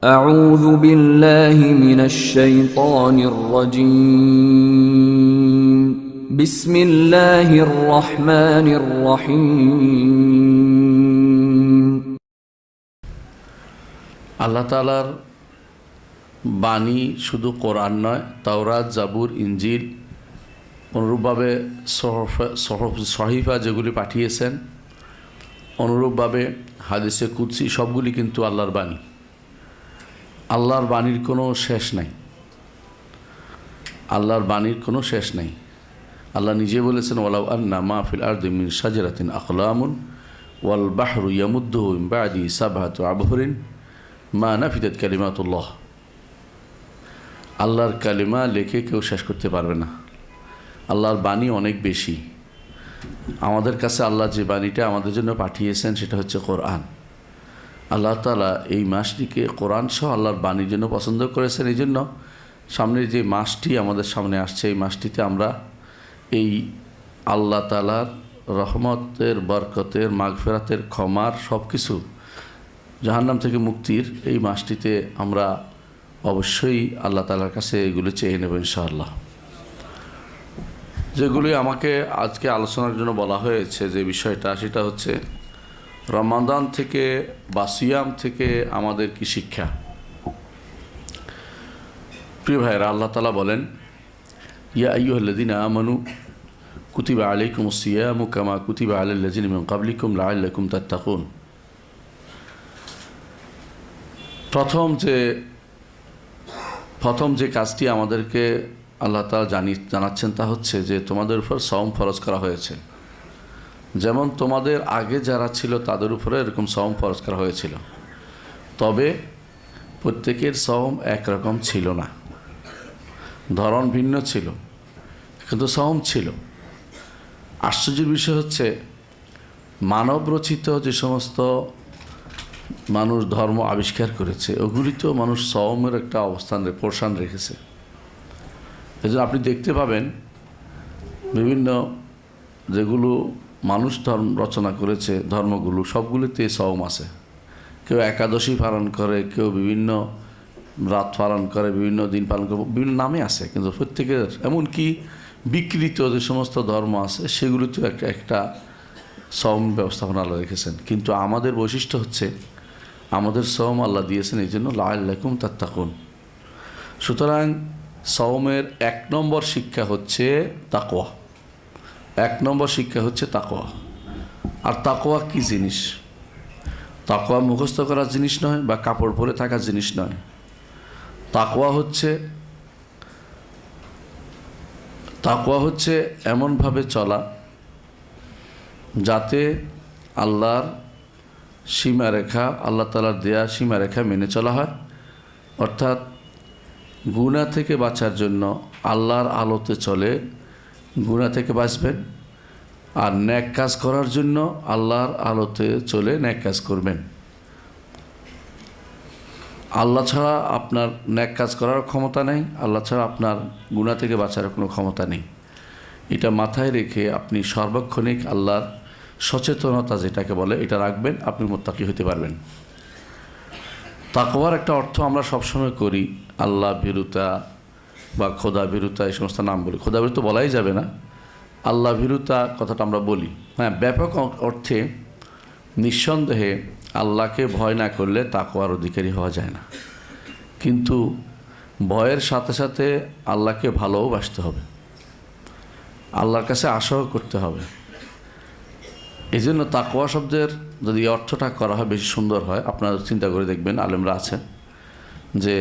أعوذ بالله من الشيطان الرجيم بسم الله الرحمن الرحيم আল্লাহ তাআলার বাণী শুধু কোরআন নয়, তাওরাত, জাবুর, ইনজিল, অনুরূপভাবে সহিফা যেগুলি পাঠিয়েছেন, অনুরূপভাবে হাদিসে কুদসি, সবগুলি কিন্তু আল্লাহর বাণী। আল্লাহর বাণীর কোনো শেষ নাই। আল্লাহর বাণীর কোনো শেষ নাই। আল্লাহ নিজে বলেছেন, ওয়ালাউ আন্না মা ফিল আরদি মিন শাজারাতিন আকলামুন ওয়াল বাহরু ইয়ামুদ্দুহু মিন বা'দি সাবআতি আবহুরিন মা নাফিদাত কালিমাতুল্লাহ। আল্লাহর কালিমা লেখে কেউ শেষ করতে পারবে না। আল্লাহর বাণী অনেক বেশি। আমাদের কাছে আল্লাহ যে বাণীটা আমাদের জন্য পাঠিয়েছেন সেটা হচ্ছে কোরআন। আল্লাহ তাআলা এই মাসটিকে কোরআন সহ আল্লাহর বাণীর জন্য পছন্দ করেছেন। এই জন্য সামনে যে মাসটি আমাদের সামনে আসছে, এই মাসটিতে আমরা এই আল্লাহ তাআলার রহমতের, বরকতের, মাগফিরাতের, ক্ষমার সব কিছু, জাহান্নাম থেকে মুক্তির এই মাসটিতে আমরা অবশ্যই আল্লাহ তাআলার কাছে এগুলো চেয়ে নেব ইনশাআল্লাহ। যেগুলি আমাকে আজকে আলোচনার জন্য বলা হয়েছে, যে বিষয়টা, সেটা হচ্ছে রমাদান থেকে বা সিয়াম থেকে আমাদের কি শিক্ষা। প্রিয় ভাইয়েরা, আল্লাহ তাআলা বলেন, ইয়া আইয়ুহাল্লাযীনা আমানু কুতিবা আলাইকুমুস সিয়ামু কামা কুতিবা আলাল্লাযীনা মিন ক্বাবলিকুম লাআল্লাকুম তাত্তাকুন। প্রথম যে কাজটি আমাদেরকে আল্লাহ তাআলা জানাচ্ছেন তা হচ্ছে যে তোমাদের উপর সওম ফরজ করা হয়েছে। যেমন তোমাদের আগে যারা ছিল তাদের উপরে এরকম সওম ফরজ করা হয়েছিল, তবে প্রত্যেকের সওম একরকম ছিল না, ধরন ভিন্ন ছিল, কিন্তু সওম ছিল। আশ্চর্যের বিষয় হচ্ছে, মানব রচিত যে সমস্ত মানুষ ধর্ম আবিষ্কার করেছে, ওগুলিতেও মানুষ সওমের একটা পোরশান রেখেছে। এজন্য আপনি দেখতে পাবেন বিভিন্ন যেগুলো মানুষ ধর্ম রচনা করেছে, ধর্মগুলো সবগুলিতে সওম আছে। কেউ একাদশী পালন করে, কেউ বিভিন্ন রাত পালন করে, বিভিন্ন দিন পালন করে, বিভিন্ন নামে আছে, কিন্তু প্রত্যেকের, এমনকি বিকৃত যে সমস্ত ধর্ম আছে সেগুলিতেও একটা সওম ব্যবস্থাপনা আল্লাহ রেখেছেন। কিন্তু আমাদের বৈশিষ্ট্য হচ্ছে, আমাদের সওম আল্লাহ দিয়েছেন এই জন্য লাআল্লাকুম তাত্তাকুন। সুতরাং সওমের 1 নম্বর শিক্ষা হচ্ছে তাকওয়া। 1 নম্বর শিক্ষা হচ্ছে তাকওয়া। আর তাকওয়া কি জিনিস? তাকওয়া মুখস্থ করার জিনিস নয়, বা কাপড় পরে থাকার জিনিস নয়। তাকওয়া হচ্ছে এমনভাবে চলা যাতে আল্লাহর সীমারেখা, আল্লাহ তাআলার দেয়া সীমারেখা মেনে চলা হয়। অর্থাৎ গুনাহ থেকে বাঁচার জন্য আল্লাহর আলোতে চলে, গুনাহ থেকে বাঁচবেন। আর নেক কাজ করার জন্য আল্লাহর আলোতে চলে নেক কাজ করবেন। আল্লাহ ছাড়া আপনার নেক কাজ করার ক্ষমতা নেই, আল্লাহ ছাড়া আপনার গুনাহ থেকে বাঁচার কোনো ক্ষমতা নেই। এটা মাথায় রেখে আপনি সর্বক্ষণিক আল্লাহর সচেতনতা যেটাকে বলে, এটা রাখবেন, আপনি মুত্তাকি হতে পারবেন। তাকওয়ার একটা অর্থ আমরা সবসময় করি আল্লাহ ভীরুতা বা খোদা ভীরুতা, এই সমস্ত নাম বলি। খোদা ভীরুতা বলাই যাবে না, আল্লাহ ভীরুতা কথাটা আমরা বলি। হ্যাঁ, ব্যাপক অর্থে নিঃসন্দেহে আল্লাহকে ভয় না করলে তাকওয়ার অধিকারী হওয়া যায় না। কিন্তু ভয়ের সাথে সাথে আল্লাহকে ভালোবাসতে হবে, আল্লাহর কাছে আশাও করতে হবে। এই জন্য তাকওয়া শব্দের যদি অর্থটা করা হয় বেশি সুন্দর হয়। আপনারা চিন্তা করে দেখবেন, আলেমরা আছেন, যে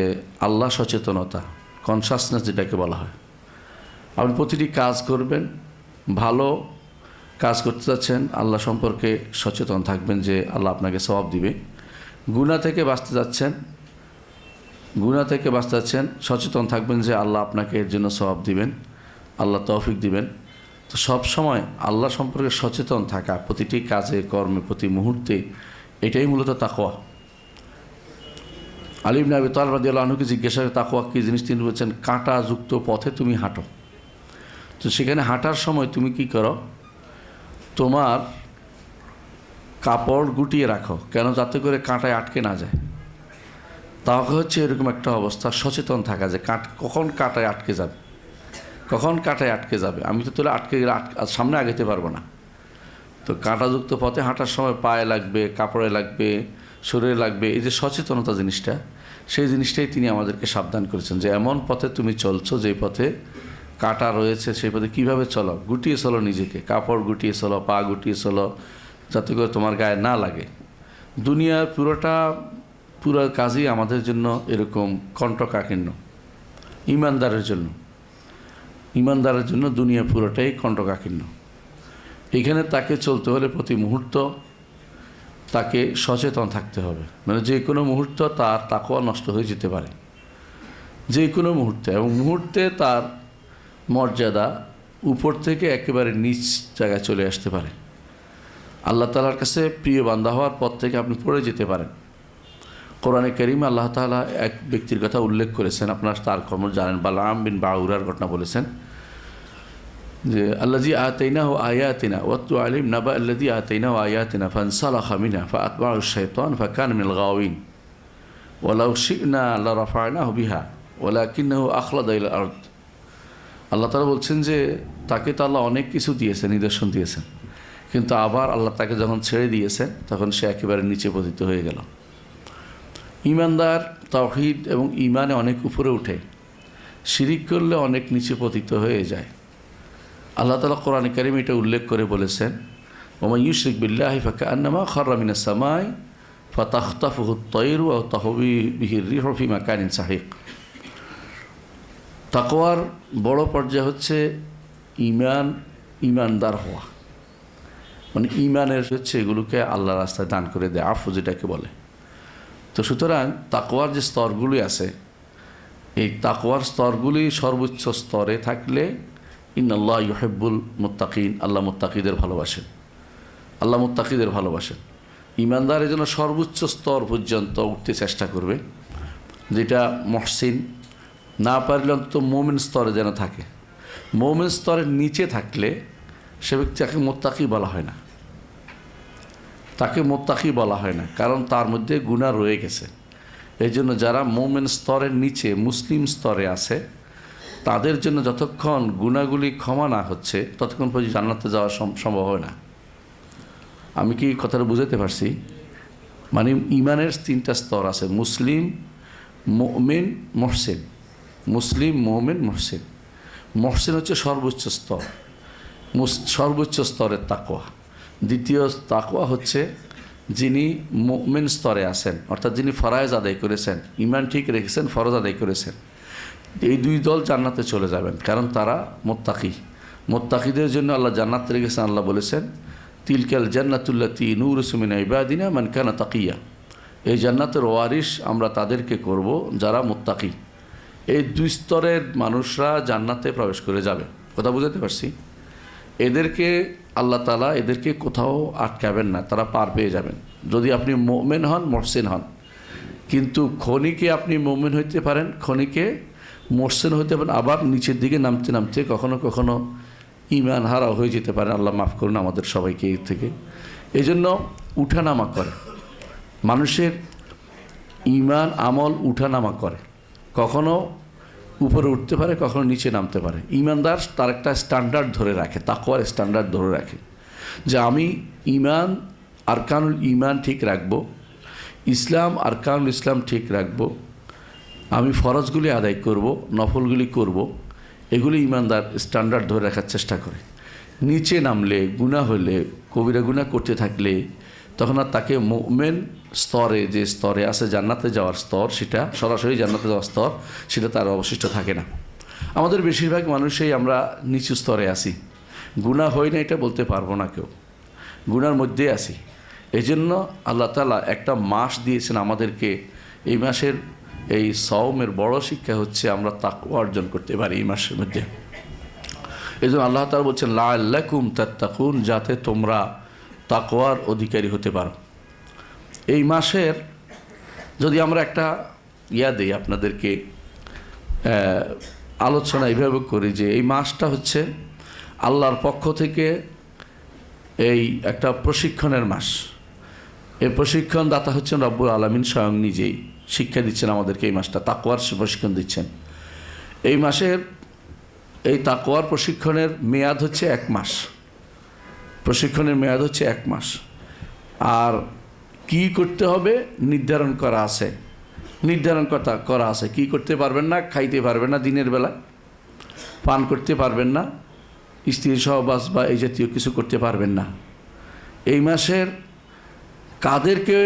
আল্লাহ সচেতনতা, কনসাসনেস যেটাকে বলা হয়। আপনি প্রতিটি কাজ করবেন, ভালো কাজ করতে যাচ্ছেন, আল্লাহ সম্পর্কে সচেতন থাকবেন যে আল্লাহ আপনাকে সওয়াব দিবে। গুনাহ থেকে বাঁচতে যাচ্ছেন, সচেতন থাকবেন যে আল্লাহ আপনাকে এর জন্য সওয়াব দিবেন, আল্লাহ তৌফিক দিবেন। তো সব সময় আল্লাহ সম্পর্কে সচেতন থাকা, প্রতিটি কাজে কর্মে, প্রতি মুহূর্তে, এটাই মূলত তাকওয়া। আলী ইবনে আবি তালিব রাদিয়াল্লাহু আনহুকে জিজ্ঞাসা করে তাকওয়া কী জিনিস, তিনি বলছেন, কাঁটাযুক্ত পথে তুমি হাঁটো। তো সেখানে হাঁটার সময় তুমি কি করো? তোমার কাপড় গুটিয়ে রাখো, কেন? যাতে করে কাঁটায় আটকে না যায়। তাওয়াক্কুল হচ্ছে এরকম একটা অবস্থা, সচেতন থাকা যে কখন কাঁটায় আটকে যাবে, কখন কাঁটায় আটকে যাবে। আমি তো তোলে আটকে গেলে সামনে আগাতে পারবো না। তো কাঁটাযুক্ত পথে হাঁটার সময় পায়ে লাগবে, কাপড়ে লাগবে, শরীরে লাগবে, এই যে সচেতনতা জিনিসটা, সেই জিনিসটাই তিনি আমাদেরকে সাবধান করেছেন যে এমন পথে তুমি চলছো যেই পথে কাঁটা রয়েছে, সেই পথে কীভাবে চলো, গুটিয়ে চলো নিজেকে, কাপড় গুটিয়ে চলো, পা গুটিয়ে চলো, যাতে করে তোমার গায়ে না লাগে। দুনিয়ার পুরো কাজই আমাদের জন্য এরকম কণ্টকাকীর্ণ। ইমানদারের জন্য দুনিয়া পুরোটাই কণ্টকাকীর্ণ। এখানে তাকে চলতে হলে প্রতি মুহূর্ত তাকে সচেতন থাকতে হবে, মানে যে কোনো মুহূর্ত তার তাকওয়া নষ্ট হয়ে যেতে পারে, যে কোনো মুহূর্তে, এবং মুহূর্তে তার মর্যাদা উপর থেকে একেবারে নিচ জায়গায় চলে আসতে পারে। আল্লাহ তাআলার কাছে প্রিয় বান্দা হওয়ার পর থেকে আপনি পড়ে যেতে পারেন। কোরআনে কারীমে আল্লাহ তাআলা এক ব্যক্তির কথা উল্লেখ করেছেন, আপনার তার কর্ম জানেন, বালাম বিন বাউরার ঘটনা বলেছেন যে আল্লাযী আতাইনাহু আয়াতিনা ওয়াতলু আলাইহিম নাবা আল্লাযী আতাইনাহু আয়াতিনা ফানসালাখা মিনহা ফাআতবা'হু আশ-শাইতান ফাকানা মিনাল গাওয়িন ওয়ালাউ শি'না লারাফা'নাহু বিহা ওয়ালাকিন্নাহু আখলাদা ইলাল আরদ। আল্লাহ তাআলা বলছেন যে তাকে তো আল্লাহ অনেক কিছু দিয়েছেন, নিদর্শন দিয়েছেন, কিন্তু আবার আল্লাহ তাকে যখন ছেড়ে দিয়েছেন তখন সে একেবারে নিচে পতিত হয়ে গেল। ঈমানদার তাওহীদ এবং ঈমানে অনেক উপরে উঠে, শিরিক করলে অনেক নিচে পতিত হয়ে যায়। আল্লাহ তাআলা কোরআনে কারীমে এটা উল্লেখ করে বলেছেন, ওয়া ইউশরিক বিল্লাহি ফাকান্নামা খাররা মিনাস সামাই ফাতাখতাফুহু আত-তায়রু আও তাহবি বিহি আর-রিহু ফি মাকানিন সাহিক। তাকওয়ার বড় পর্যায় হচ্ছে ইমানদার হওয়া, মানে ঈমানের হচ্ছে এগুলোকে আল্লাহর রাস্তায় দান করে দেয়, আফু যেটাকে বলে। তো সুতরাং তাকওয়ার যে স্তরগুলি আছে, এই তাকওয়ার স্তরগুলি সর্বোচ্চ স্তরে থাকলে ইন্নাল্লাহ ইউহিব্বুল মুত্তাকিন, আল্লাহ মুত্তাকিদের ভালোবাসেন। ঈমানদারের জন্য সর্বোচ্চ স্তর পর্যন্ত উঠতে চেষ্টা করবে, যেটা মুহসিন, না পারলে অন্তত মুমিন স্তরে যেন থাকে। মুমিন স্তরের নিচে থাকলে সে ব্যক্তিকে মুত্তাকি বলা হয় না, তাকে মুত্তাকি বলা হয় না, কারণ তার মধ্যে গুনাহ রয়ে গেছে। এই জন্য যারা মুমিন স্তরের নিচে মুসলিম স্তরে আছে, তাদের জন্য যতক্ষণ গুনাহগুলি ক্ষমা না হচ্ছে ততক্ষণ পর্যন্ত জান্নাতে যাওয়া সম্ভব হয় না। আমি কি কথাটা বুঝাতে পারছি? মানে ঈমানের 3টা স্তর আছে, মুসলিম, মুমিন, মুহসিন। মুসলিম, মুমিন, মুহসিন। মুহসিন হচ্ছে সর্বোচ্চ স্তর, সর্বোচ্চ স্তরের তাকওয়া। দ্বিতীয় তাকওয়া হচ্ছে যিনি মুমিন স্তরে আছেন, অর্থাৎ যিনি ফরায়েজ আদায় করেছেন, ঈমান ঠিক রেখেছেন, ফরজ আদায় করেছেন। এই 2 দল জান্নাতে চলে যাবেন, কারণ তারা মুত্তাকি। মুত্তাকিদের জন্য আল্লাহ জান্নাত রেখেছেন। আল্লাহ বলেছেন, তিলকাল জান্নাতুল্লাতী নুরিসু মিন ইবাদিনা মান কানা তাকিয়া। এই জান্নাতের ওয়ারিশ আমরা তাদেরকে করব যারা মুত্তাকি। এই 2 স্তরের মানুষরা জান্নাতে প্রবেশ করে যাবে। কথা বুঝাতে পারছি? এদেরকে আল্লাহ তাআলা এদেরকে কোথাও আটকাবেন না, তারা পার পেয়ে যাবেন যদি আপনি মুমিন হন, মুহসিন হন। কিন্তু ক্ষণিকে আপনি মুমিন হইতে পারেন, ক্ষণিকে মুহসিন হইতে পারেন, আবার নিচের দিকে নামতে নামতে কখনো কখনো ঈমান হারা হয়ে যেতে পারেন। আল্লাহ মাফ করুন আমাদের সবাইকে এর থেকে। এই জন্য উঠানামা করে, মানুষের ঈমান আমল উঠানামা করে, কখনো উপরে উঠতে পারে, কখনো নিচে নামতে পারে। ঈমানদার তার একটা স্ট্যান্ডার্ড ধরে রাখে, তাকওয়ার স্ট্যান্ডার্ড ধরে রাখে যে আমি ঈমান, আরকানুল ঈমান ঠিক রাখবো, ইসলাম, আরকানুল ইসলাম ঠিক রাখবো, আমি ফরজগুলি আদায় করব, নফলগুলি করব, এগুলি ঈমানদার স্ট্যান্ডার্ড ধরে রাখার চেষ্টা করে। নিচে নামলে, গুনাহ হলে, কবিরা গুনাহ করতে থাকলে তখন আর তাকে মুমিন স্তরে, যে স্তরে আছে জান্নাতে যাওয়ার স্তর, সেটা সরাসরি জান্নাতে যাওয়ার স্তর, সেটা তার অবশিষ্ট থাকে না। আমাদের বেশিরভাগ মানুষই আমরা নিচু স্তরে আসি, গুনাহ হয় না এটা বলতে পারবো না কেউ, গুনার মধ্যে আসি। এই জন্য আল্লাহ তাআলা একটা মাস দিয়েছেন আমাদেরকে। এই মাসের এই সওমের বড় শিক্ষা হচ্ছে আমরা তাকওয়া অর্জন করতে পারি এই মাসের মধ্যে। এই জন্য আল্লাহ তাআলা বলছেন লাআল্লাকুম তাত্তাকুন, যাতে তোমরা তাকওয়ার অধিকারী হতে পারো। এই মাসের যদি আমরা একটা দেই আপনাদেরকে, আলোচনা এইভাবে করি যে এই মাসটা হচ্ছে আল্লাহর পক্ষ থেকে এই একটা প্রশিক্ষণের মাস। এই প্রশিক্ষণ দাতা হচ্ছেন রব্বুল আলামিন স্বয়ং নিজেই। শিক্ষা দিচ্ছেন আমাদেরকে, এই মাসটা তাকওয়ার প্রশিক্ষণ দিচ্ছেন। এই মাসের এই তাকওয়ার প্রশিক্ষণের মেয়াদ হচ্ছে 1 মাস, প্রশিক্ষণের মেয়াদ হচ্ছে 1 মাস। আর কি করতে হবে নির্ধারণ করা আছে, কি করতে পারবেন না, খাইতে পারবেন না, দিনের বেলা পান করতে পারবেন না, স্ত্রীর সহবাস বা এই জাতীয় কিছু করতে পারবেন না। এই মাসের কাদেরকে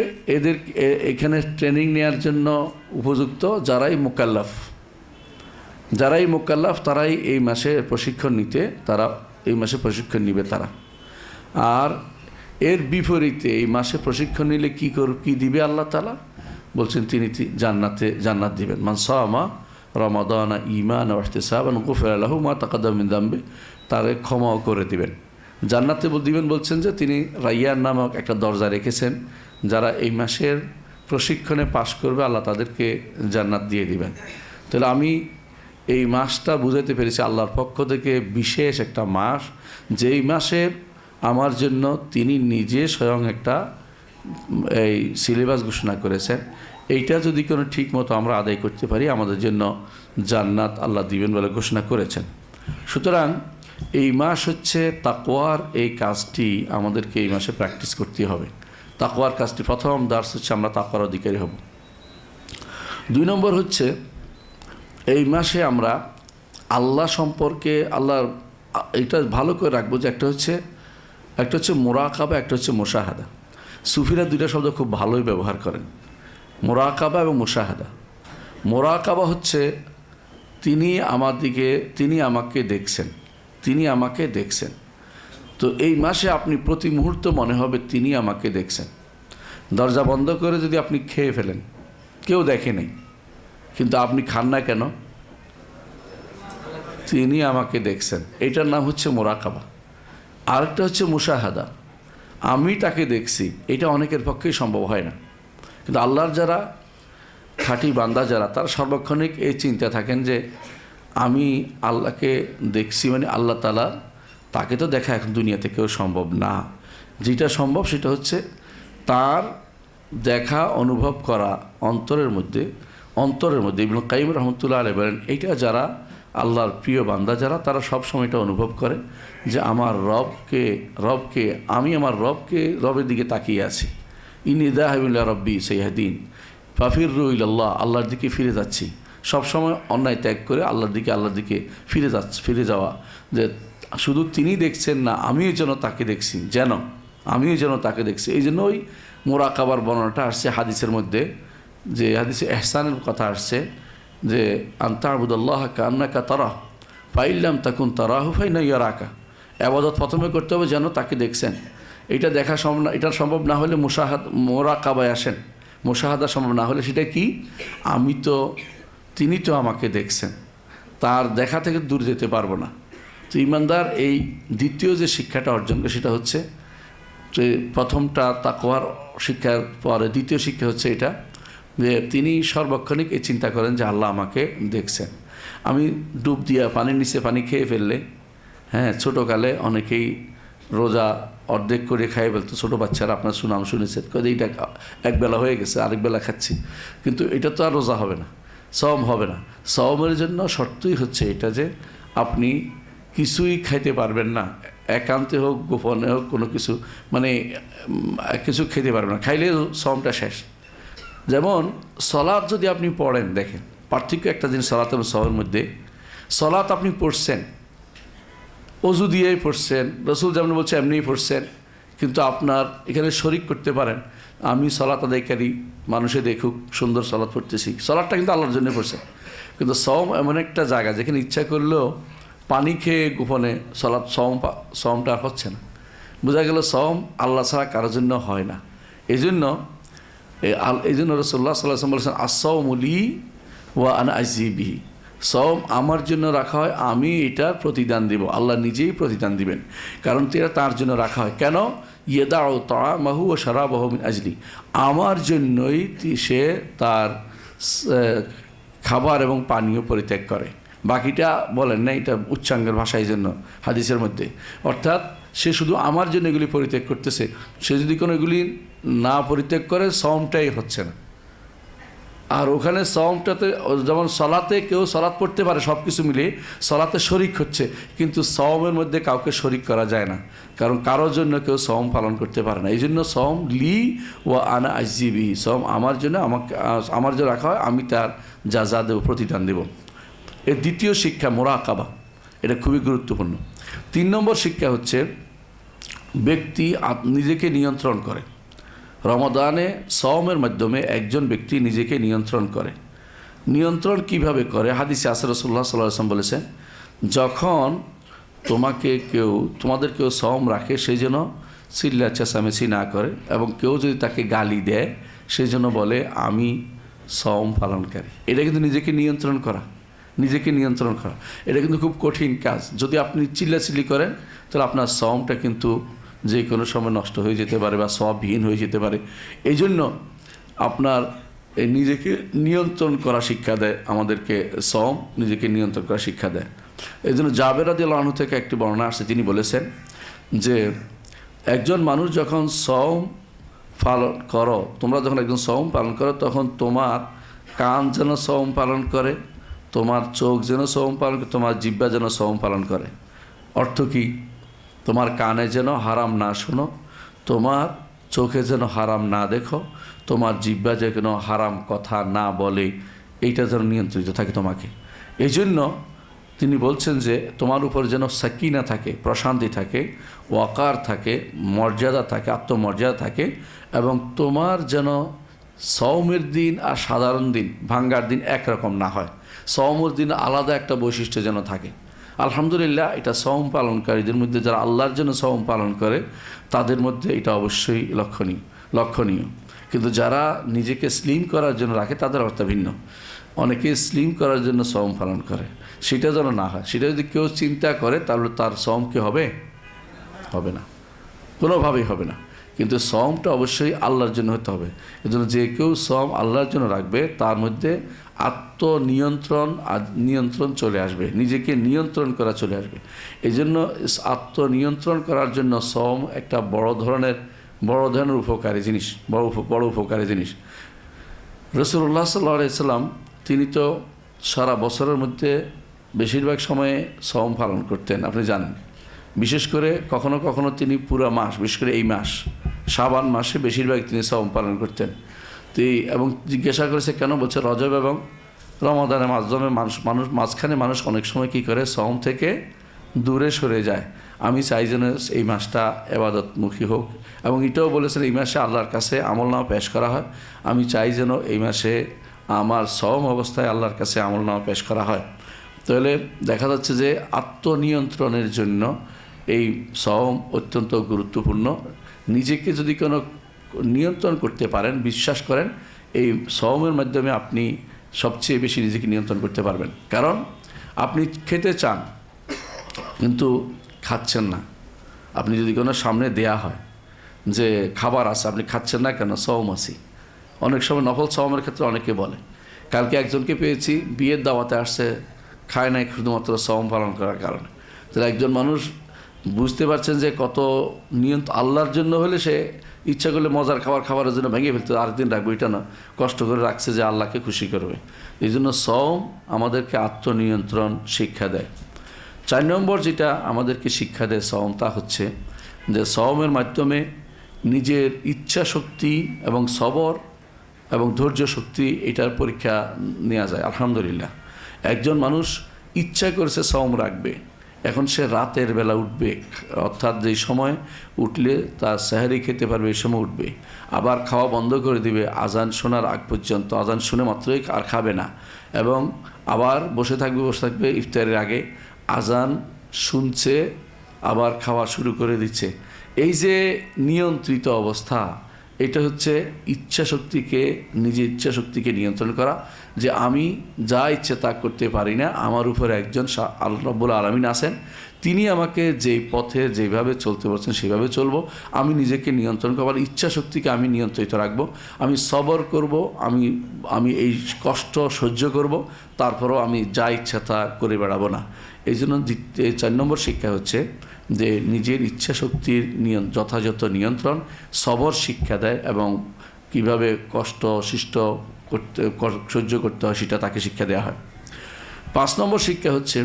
এখানে ট্রেনিং নেওয়ার জন্য উপযুক্ত? যারাই মোকাল্লাফ তারাই এই মাসে প্রশিক্ষণ প্রশিক্ষণ নিবে তারা। আর এর বিপরীতে এই মাসে প্রশিক্ষণ নিলে কি দিবে আল্লাহ তাআলা বলছেন, তিনি জান্নাত দিবেন। মান সামা রমাদানা ঈমানান ওয়া ইহতিসাবান গুফিরা লাহু মা তাকাদ্দামা মিন যামবি, তারে ক্ষমাও করে দিবেন, জান্নাতে দিবেন। বলছেন যে তিনি রাইয়ান নামক একটা দরজা রেখেছেন, যারা এই মাসের প্রশিক্ষণে পাশ করবে আল্লাহ তাদেরকে জান্নাত দিয়ে দিবেন। তাহলে আমি এই মাসটা বুঝাইতে পেরেছি আল্লাহর পক্ষ থেকে বিশেষ একটা মাস, যেই মাসের আমার জন্য তিনি নিজে স্বয়ং একটা এই সিলেবাস ঘোষণা করেছেন। এইটা যদি কোনো ঠিক মতো আমরা আদায় করতে পারি আমাদের জন্য জান্নাত আল্লাহ দিবেন বলে ঘোষণা করেছেন। সুতরাং এই মাস হচ্ছে তাকওয়ার এই কাজটি আমাদেরকে এই মাসে প্র্যাকটিস করতে হবে। তাকওয়ার কাজটি প্রথম দার্স হচ্ছে আমরা তাকওয়ার অধিকারী হব। 2 নম্বর হচ্ছে এই মাসে আমরা আল্লাহ সম্পর্কে এটা ভালো করে রাখবো যে একটা হচ্ছে মুরাকাবা, একটা হচ্ছে মুশাহাদা। সুফিরা 2টা শব্দ খুব ভালোই ব্যবহার করেন, মুরাকাবা এবং মুশাহাদা। মুরাকাবা হচ্ছে তিনি আমাকে দেখছেন। তো এই মাসে আপনি প্রতি মুহূর্ত মনে হবে তিনি আমাকে দেখছেন। দরজা বন্ধ করে যদি আপনি খেয়ে ফেলেন, কেউ দেখে নেই, কিন্তু আপনি খান না কেন? তিনি আমাকে দেখছেন। এটার নাম হচ্ছে মুরাকাবা। আরেকটা হচ্ছে মুশাহাদা, আমি তাকে দেখছি। এটা অনেকের পক্ষেই সম্ভব হয় না, কিন্তু আল্লাহর যারা খাঁটি বান্দা যারা, তারা সর্বক্ষণিক এই চিন্তা থাকেন যে আমি আল্লাহকে দেখছি, মানে আল্লাহ তাআলা তাকে তো দেখা এখন দুনিয়াতে কেউ সম্ভব না। যেটা সম্ভব সেটা হচ্ছে তার দেখা অনুভব করা অন্তরের মধ্যে। ইবনে কাইয়িম রাহমাতুল্লাহ আলাইহি বলেন, এইটা যারা আল্লাহর প্রিয় বান্দা যারা, তারা সব সময় এটা অনুভব করে যে আমার আমি আমার রবের দিকে তাকিয়ে আছি। ইন্নী যাহিবুন ইলা রাব্বি সাইয়াহদিন ফাফিররু ইলাল্লাহ, আল্লাহর দিকে ফিরে যাচ্ছি। সবসময় অন্যায় ত্যাগ করে আল্লাহর দিকে ফিরে যাওয়া, যে শুধু তিনি দেখছেন না, আমিও যেন তাকে দেখছি। এই জন্য ওই মুরাকাবার বর্ণনাটা আসছে হাদিসের মধ্যে, যে হাদিসে ইহসানের কথা আসছে যে আনতা আবুদাল্লাহ কান্নাকা তারাহ ফাইল্লাম তাকুন তারাহু ফাইন্নাহু ইয়ারাকা। ইবাদত প্রথমে করতে হবে যেন তাকে দেখছেন। এটা দেখা সম্ভব না, এটা সম্ভব না হলে মুরাকাবায় আসেন। মুশাহাদা সম্ভব না হলে সেটা কি? তিনি তো আমাকে দেখছেন, তার দেখা থেকে দূর যেতে পারবো না। তো ইমানদার এই দ্বিতীয় যে শিক্ষাটা অর্জন করে সেটা হচ্ছে যে প্রথমটা তাকওয়ার শিক্ষার পরে দ্বিতীয় শিক্ষা হচ্ছে এটা যে তিনি সর্বক্ষণিক এই চিন্তা করেন যে আল্লাহ আমাকে দেখছেন। আমি ডুব দিয়া পানির নিচে পানি খেয়ে ফেললে, ছোটোকালে অনেকেই রোজা অর্ধেক করে খাইয়ে ফেলতো, ছোটো বাচ্চারা, আপনার সুনাম শুনেছেন, এইটা একবেলা হয়ে গেছে আরেকবেলা খাচ্ছি, কিন্তু এটা তো আর রোজা হবে না, সওম হবে না। সওমের জন্য শর্তই হচ্ছে এটা যে আপনি কিছুই খাইতে পারবেন না, একান্তে হোক গোপনে হোক, কোনো কিছু কিছু খেতে পারবেন না, খাইলে সওমটা শেষ। যেমন সলাৎ যদি আপনি পড়েন, দেখেন পার্থক্য একটা জিনিস সলাৎ এবং সওমের মধ্যে। সলাৎ আপনি পড়ছেন, অজু দিয়েই পড়ছেন, রসুল যেমন বলছে এমনিই পড়ছেন, কিন্তু আপনার এখানে শরিক করতে পারেন, আমি সলাৎ আদায়কারী, মানুষে দেখুক সুন্দর সলাৎ পড়তেছি, সলাৎটা কিন্তু আল্লাহর জন্য পড়ছেন। কিন্তু সওম এমন একটা জায়গা যেখানে ইচ্ছা করলেও পানি খেয়ে গোপনে সওমটা আর হচ্ছে না। বোঝা গেল সওম আল্লাহ ছাড়া কারোর জন্য হয় না। এই জন্য রাসূলুল্লাহ সাল্লাল্লাহু আলাইহি ওয়াসাল্লাম বলেছেন, আস-সাওমু লি ওয়া আনা আজজি বিহি। সওম আমার জন্য রাখা হয়, আমি এটার প্রতিদান দিব। আল্লাহ নিজেই প্রতিদান দিবেন, কারণ এটা তার জন্য রাখা হয়। কেন? ইয়াদাউ তাআমাহু ওয়া শারাবাহু মিন আজলি, আমার জন্যই সে তার খাবার এবং পানীয় পরিত্যাগ করে। বাকিটা বলেন না, এটা উচ্চাঙ্গের ভাষা, এই জন্য হাদিসের মধ্যে, অর্থাৎ সে শুধু আমার জন্য এগুলি পরিত্যাগ করতেছে। সে যদি কোনো এগুলি না পরিত্যাগ করে, সওমটাই হচ্ছে না। আর ওখানে সওমটাতে যেমন সলাতে কেউ সলাৎ পড়তে পারে, সব কিছু মিলিয়ে সলাতে শরিক হচ্ছে, কিন্তু সওমের মধ্যে কাউকে শরিক করা যায় না, কারণ কারোর জন্য কেউ সওম পালন করতে পারে না। এই জন্য সওম লি ও আনা আজিবি, সওম আমার জন্য, আমার জন্য রাখা হয়, আমি তার যা দেব, প্রতিদান দেব। এর দ্বিতীয় শিক্ষা মোরাকাবা, এটা খুবই গুরুত্বপূর্ণ। 3 নম্বর শিক্ষা হচ্ছে ব্যক্তি নিজেকে নিয়ন্ত্রণ করে। রমাদানে সওমের মাধ্যমে একজন ব্যক্তি নিজেকে নিয়ন্ত্রণ করে। নিয়ন্ত্রণ কিভাবে করে? হাদিসে আছে, রাসূলুল্লাহ সাল্লাল্লাহু আলাইহি ওয়াসাল্লাম বলেছেন, যখন তোমাদের কেউ সওম রাখে, সেই জন্য চিল্লা চেঁচামেচি না করে, এবং কেউ যদি তাকে গালি দেয় সেই জন্য বলে আমি সওম পালনকারী। এটা কিন্তু নিজেকে নিয়ন্ত্রণ করা, নিজেকে নিয়ন্ত্রণ করা। এটা কিন্তু খুব কঠিন কাজ। যদি আপনি চিল্লাচিল্লি করেন তাহলে আপনার সওমটা কিন্তু যে কোনো সময় নষ্ট হয়ে যেতে পারে বা সওয়াবহীন হয়ে যেতে পারে। এই জন্য আপনার এই নিজেকে নিয়ন্ত্রণ করা শিক্ষা দেয় আমাদেরকে সওম, নিজেকে নিয়ন্ত্রণ করা শিক্ষা দেয়। এই জন্য জাবের রাদিয়াল্লাহু আনহু থেকে একটি বর্ণনা আসছে, তিনি বলেছেন যে একজন মানুষ যখন সওম পালন করো, তোমরা যখন একজন সওম পালন করো, তখন তোমার কান যেন সওম পালন করে, তোমার চোখ যেন সওম পালন করে, তোমার জিহ্বা যেন সওম পালন করে। অর্থ কি? তোমার কানে যেন হারাম না শোনো, তোমার চোখে যেন হারাম না দেখো, তোমার জিহ্বা যেন হারাম কথা না বলে, এইটা যেন নিয়ন্ত্রিত থাকে তোমাকে। এই জন্য তিনি বলছেন যে তোমার উপর যেন সাকিনা থাকে, প্রশান্তি থাকে, ওয়াকার থাকে, মর্যাদা থাকে, আত্মমর্যাদা থাকে, এবং তোমার যেন সওমের দিন আর সাধারণ দিন, ভাঙ্গার দিন একরকম না হয়। সওমের দিন আলাদা একটা বৈশিষ্ট্য যেন থাকে। আলহামদুলিল্লাহ, এটা সওম পালনকারীদের মধ্যে, যারা আল্লাহর জন্য সওম পালন করে, তাদের মধ্যে এটা অবশ্যই লক্ষণীয়। কিন্তু যারা নিজেকে স্লিম করার জন্য রাখে, তাদের অবস্থা ভিন্ন। অনেকে স্লিম করার জন্য সওম পালন করে, সেটা যেন না হয়। সেটা যদি কেউ চিন্তা করে তাহলে তার সওম কি হবে না, কোনোভাবেই হবে না। কিন্তু সওমটা অবশ্যই আল্লাহর জন্য হতে হবে। এজন্য যে কেউ সওম আল্লাহর জন্য রাখবে, তার মধ্যে নিয়ন্ত্রণ চলে আসবে, নিজেকে নিয়ন্ত্রণ করা চলে আসবে। এই জন্য আত্মনিয়ন্ত্রণ করার জন্য সওম একটা বড় ধরনের উপকারী জিনিস, বড় উপকারী জিনিস। রাসূলুল্লাহ সাল্লাল্লাহু আলাইহি ওয়াসাল্লাম তিনি তো সারা বছরের মধ্যে বেশিরভাগ সময়ে সওম পালন করতেন, আপনি জানেন। বিশেষ করে কখনো কখনো তিনি পুরো মাস, বিশেষ করে এই মাস শাবান মাসে বেশিরভাগ তিনি সওম পালন করতেন। এবং জিজ্ঞাসা করেছে কেন? বলছে রজব এবং রমাদানের মাঝখানে মানুষ অনেক সময় কী করে, সওম থেকে দূরে সরে যায়। আমি চাই যেন এই মাসটা ইবাদতমুখী হোক, এবং এটাও বলেছেন এই মাসে আল্লাহর কাছে আমলনামা পেশ করা হয়। আমি চাই যেন এই মাসে আমার সওম অবস্থায় আল্লাহর কাছে আমলনামা পেশ করা হয়। তাহলে দেখা যাচ্ছে যে আত্মনিয়ন্ত্রণের জন্য এই সওম অত্যন্ত গুরুত্বপূর্ণ। নিজেকে যদি কোনো নিয়ন্ত্রণ করতে পারেন, বিশ্বাস করেন, এই সওমের মাধ্যমে আপনি সবচেয়ে বেশি নিজেকে নিয়ন্ত্রণ করতে পারবেন। কারণ আপনি খেতে চান কিন্তু খাচ্ছেন না। আপনি যদি কোনো সামনে দেয়া হয় যে খাবার আছে, আপনি খাচ্ছেন না কেন? সওম আছি। অনেক সময় নফল সওমের ক্ষেত্রে অনেকে বলে, কালকে একজনকে পেয়েছি বিয়ের দাওয়াতে আসছে, খায় নাই শুধুমাত্র সওম পালন করার কারণে। তাহলে একজন মানুষ বুঝতে পারছেন যে কত আল্লাহর জন্য হলে সে ইচ্ছা করলে মজার খাবারের জন্য ভেঙে ফেলতে, আরেকদিন রাখবো, এটা না, কষ্ট করে রাখছে যে আল্লাহকে খুশি করবে। এই জন্য সওম আমাদেরকে আত্মনিয়ন্ত্রণ শিক্ষা দেয়। 4 নম্বর যেটা আমাদেরকে শিক্ষা দেয় সওম, তা হচ্ছে যে সওমের মাধ্যমে নিজের ইচ্ছা শক্তি এবং সবর এবং ধৈর্য শক্তি, এটার পরীক্ষা নেওয়া যায়। আলহামদুলিল্লাহ, একজন মানুষ ইচ্ছা করেছে সওম রাখবে, এখন সে রাতের বেলা উঠবে, অর্থাৎ যেই সময় উঠলে তার সেহরি খেতে পারবে এই সময় উঠবে, আবার খাওয়া বন্ধ করে দিবে আজান শোনার আগ পর্যন্ত, আজান শুনে মাত্রই আর খাবে না, এবং আবার বসে থাকবে ইফতারের আগে, আজান শুনছে আবার খাওয়া শুরু করে দিচ্ছে। এই যে নিয়ন্ত্রিত অবস্থা, এটা হচ্ছে নিজের ইচ্ছা শক্তিকে নিয়ন্ত্রণ করা, যে আমি যা ইচ্ছে তা করতে পারি না, আমার উপরে একজন আল্লাহ রাব্বুল আলামিন আছেন, তিনি আমাকে যেই পথে যেভাবে চলতে বলছেন সেভাবে চলবো। আমি নিজেকে নিয়ন্ত্রণ করব, ইচ্ছা শক্তিকে আমি নিয়ন্ত্রিত রাখবো, আমি সবর করব, আমি এই কষ্ট সহ্য করব, তারপরেও আমি যা ইচ্ছা তা করে বেড়াবো না। এই জন্য 4 নম্বর শিক্ষা হচ্ছে যে নিজের ইচ্ছা শক্তির যথাযথ নিয়ন্ত্রণ, সবর শিক্ষা দেয়, এবং কিভাবে কষ্ট সৃষ্ট সহ্য করতে হয় সেটা তাকে শিক্ষা দেওয়া হয়। 5 নম্বর শিক্ষা হচ্ছে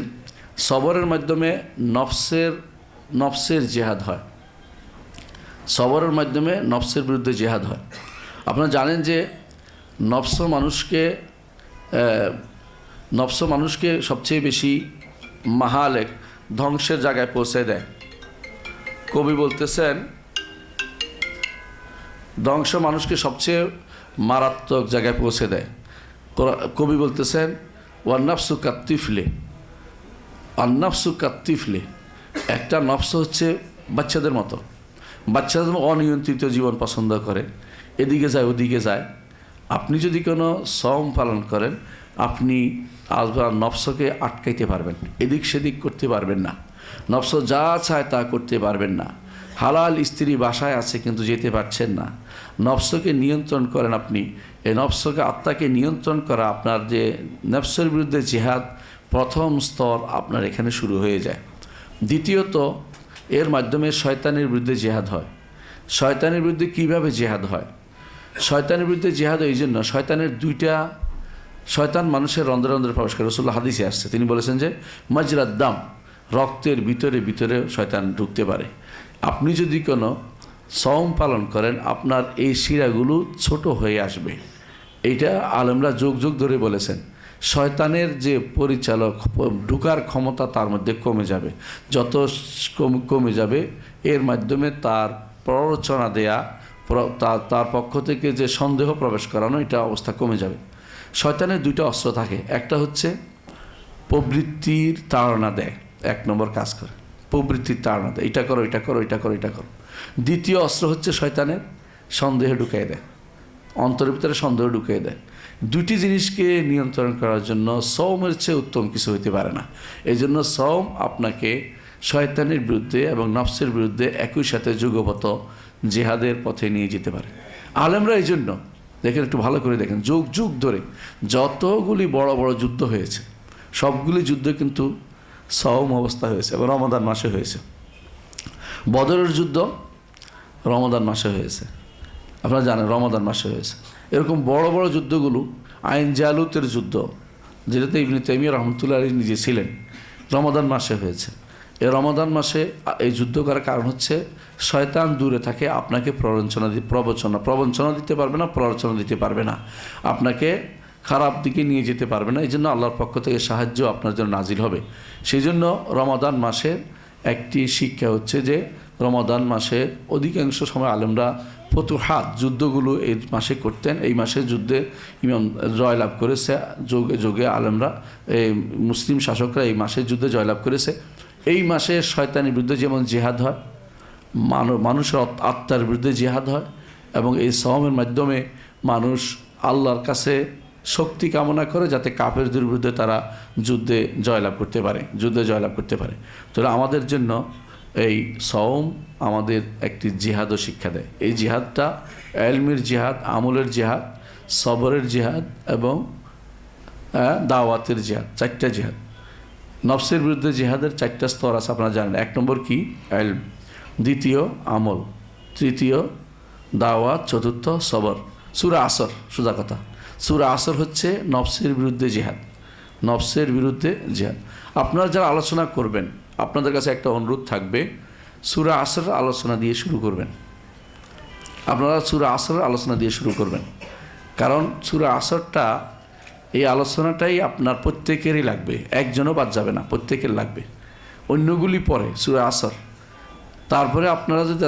সবরের মাধ্যমে নফসের জেহাদ হয়। সবরের মাধ্যমে নফসের বিরুদ্ধে জেহাদ হয়। আপনারা জানেন যে নফস মানুষকে সবচেয়ে বেশি মাহালেক ধ্বংসের জায়গায় পৌঁছে দেয়। কবি বলতেছেন ধ্বংস মানুষকে সবচেয়ে মারাত্মক জায়গায় পৌঁছে দেয়। কবি বলতেছেন ওয়ান্নাফসু কাত্তিফলে, একটা নফস হচ্ছে বাচ্চাদের মতো। বাচ্চাদের অনিয়ন্ত্রিত জীবন পছন্দ করে, এদিকে যায় ওদিকে যায়। আপনি যদি কোনো সওম পালন করেন, আপনি আপনার নফসকে আটকাইতে পারবেন, এদিক সেদিক করতে পারবেন না। নফস যা চায় তা করতে পারবেন না। হালাল স্ত্রী বাসায় আছে কিন্তু যেতে পারছেন না। নফসকে নিয়ন্ত্রণ করেন আপনি। এই নফসকে, আত্মাকে নিয়ন্ত্রণ করা আপনার যে নফসের বিরুদ্ধে জিহাদ, প্রথম স্তর আপনার এখানে শুরু হয়ে যায়। দ্বিতীয়ত, এর মাধ্যমে শয়তানের বিরুদ্ধে জিহাদ হয়। শয়তানের বিরুদ্ধে কীভাবে জিহাদ হয়? শয়তানের বিরুদ্ধে জিহাদ এই জন্য, শয়তান মানুষের রন্ধ্রে রন্ধ্রে প্রবেশ করে। রাসূলুল্লাহ হাদিসে আসছে, তিনি বলেছেন যে মাজরাদ দাম, রক্তের ভিতরে শয়তান ঢুকতে পারে। আপনি যদি কোনো সওম পালন করেন, আপনার এই শিরাগুলো ছোট হয়ে আসবে। এইটা আলেমরা যুগ ধরে বলেছেন। শয়তানের যে পরিচালক, ঢুকার ক্ষমতা তার মধ্যে কমে যাবে। যত কমে যাবে, এর মাধ্যমে তার প্ররোচনা দেয়া, তার পক্ষ থেকে যে সন্দেহ প্রবেশ করানো, এটা অবস্থা কমে যাবে। শয়তানের 2টা অস্ত্র থাকে। একটা হচ্ছে প্রবৃত্তির তাড়না দেয়, 1 নম্বর কাজ করে প্রবৃত্তির তাড়না দেয়, এটা করো, এটা করো, এটা করো, এটা করো। দ্বিতীয় অস্ত্র হচ্ছে শয়তানের সন্দেহ ঢুকিয়ে দেয়, অন্তরের ভিতরে সন্দেহ ঢুকিয়ে দেয়। 2টি জিনিসকে নিয়ন্ত্রণ করার জন্য সওমের চেয়ে উত্তম কিছু হতে পারে না। এই জন্য সওম আপনাকে শয়তানের বিরুদ্ধে এবং নফসের বিরুদ্ধে একই সাথে যুগপত জিহাদের পথে নিয়ে যেতে পারে। আলেমরা এই জন্য দেখেন, একটু ভালো করে দেখেন, যুগ ধরে যতগুলি বড় বড় যুদ্ধ হয়েছে, সবগুলি যুদ্ধ কিন্তু সওম অবস্থা হয়েছে এবং রমাদান মাসে হয়েছে। বদরের যুদ্ধ রমাদান মাসে হয়েছে, আপনারা জানেন রমাদান মাসে হয়েছে। এরকম বড় বড় যুদ্ধগুলো, আইন জালুতের যুদ্ধ, যেটাতে ইবনে তাইমিয়া রাহমাতুল্লাহ আলাইহি নিজে ছিলেন, রমাদান মাসে হয়েছে। এই রমাদান মাসে এই যুদ্ধ করার কারণ হচ্ছে শয়তান দূরে থাকে, আপনাকে প্রবঞ্চনা দিতে পারবে না, প্ররোচনা দিতে পারবে না, আপনাকে খারাপ দিকে নিয়ে যেতে পারবে না। এই জন্য আল্লাহর পক্ষ থেকে সাহায্য আপনার জন্য নাজিল হবে। সেই জন্য রমাদান মাসের একটি শিক্ষা হচ্ছে যে রমাদান মাসে অধিকাংশ সময় আলেমরা ফতুহাত, যুদ্ধগুলো এই মাসে করতেন। এই মাসে যুদ্ধে ইমাম জয়লাভ করেছে, যোগে আলেমরা, মুসলিম শাসকরা এই মাসের যুদ্ধে জয়লাভ করেছে। এই মাসে শয়তানের বিরুদ্ধে যেমন জিহাদ হয়, মানুষের আত্মার বিরুদ্ধে জিহাদ হয়, এবং এই সওমের মাধ্যমে মানুষ আল্লাহর কাছে শক্তি কামনা করে যাতে কাফেরদের বিরুদ্ধে তারা যুদ্ধে জয়লাভ করতে পারে। তাহলে আমাদের জন্য এই সওম আমাদের একটি জিহাদও শিক্ষা দেয়। এই জিহাদটা ইলমের জিহাদ, আমলের জিহাদ, সবরের জিহাদ এবং দাওয়াতের জিহাদ, 4টা জিহাদ। নফসের বিরুদ্ধে জিহাদের 4টা স্তর আছে, আপনারা জানেন। 1 নম্বর কি? ইলম, দ্বিতীয় আমল, তৃতীয় দাওয়াত, চতুর্থ সবর। সূরা আসর, সোজা কথা, সূরা আসর হচ্ছে নফসের বিরুদ্ধে জিহাদ। নফসের বিরুদ্ধে জিহাদ আপনারা যারা আলোচনা করবেন, আপনাদের কাছে একটা অনুরোধ থাকবে, সূরা আসর আলোচনা দিয়ে শুরু করবেন। আপনারা সূরা আসর আলোচনা দিয়ে শুরু করবেন, কারণ সূরা আসরটা, এই আলোচনাটাই আপনার প্রত্যেকেরই লাগবে, একজনও বাদ যাবে না, প্রত্যেকের লাগবে। অন্যগুলি পরে সূরা আসর। তারপরে আপনারা যদি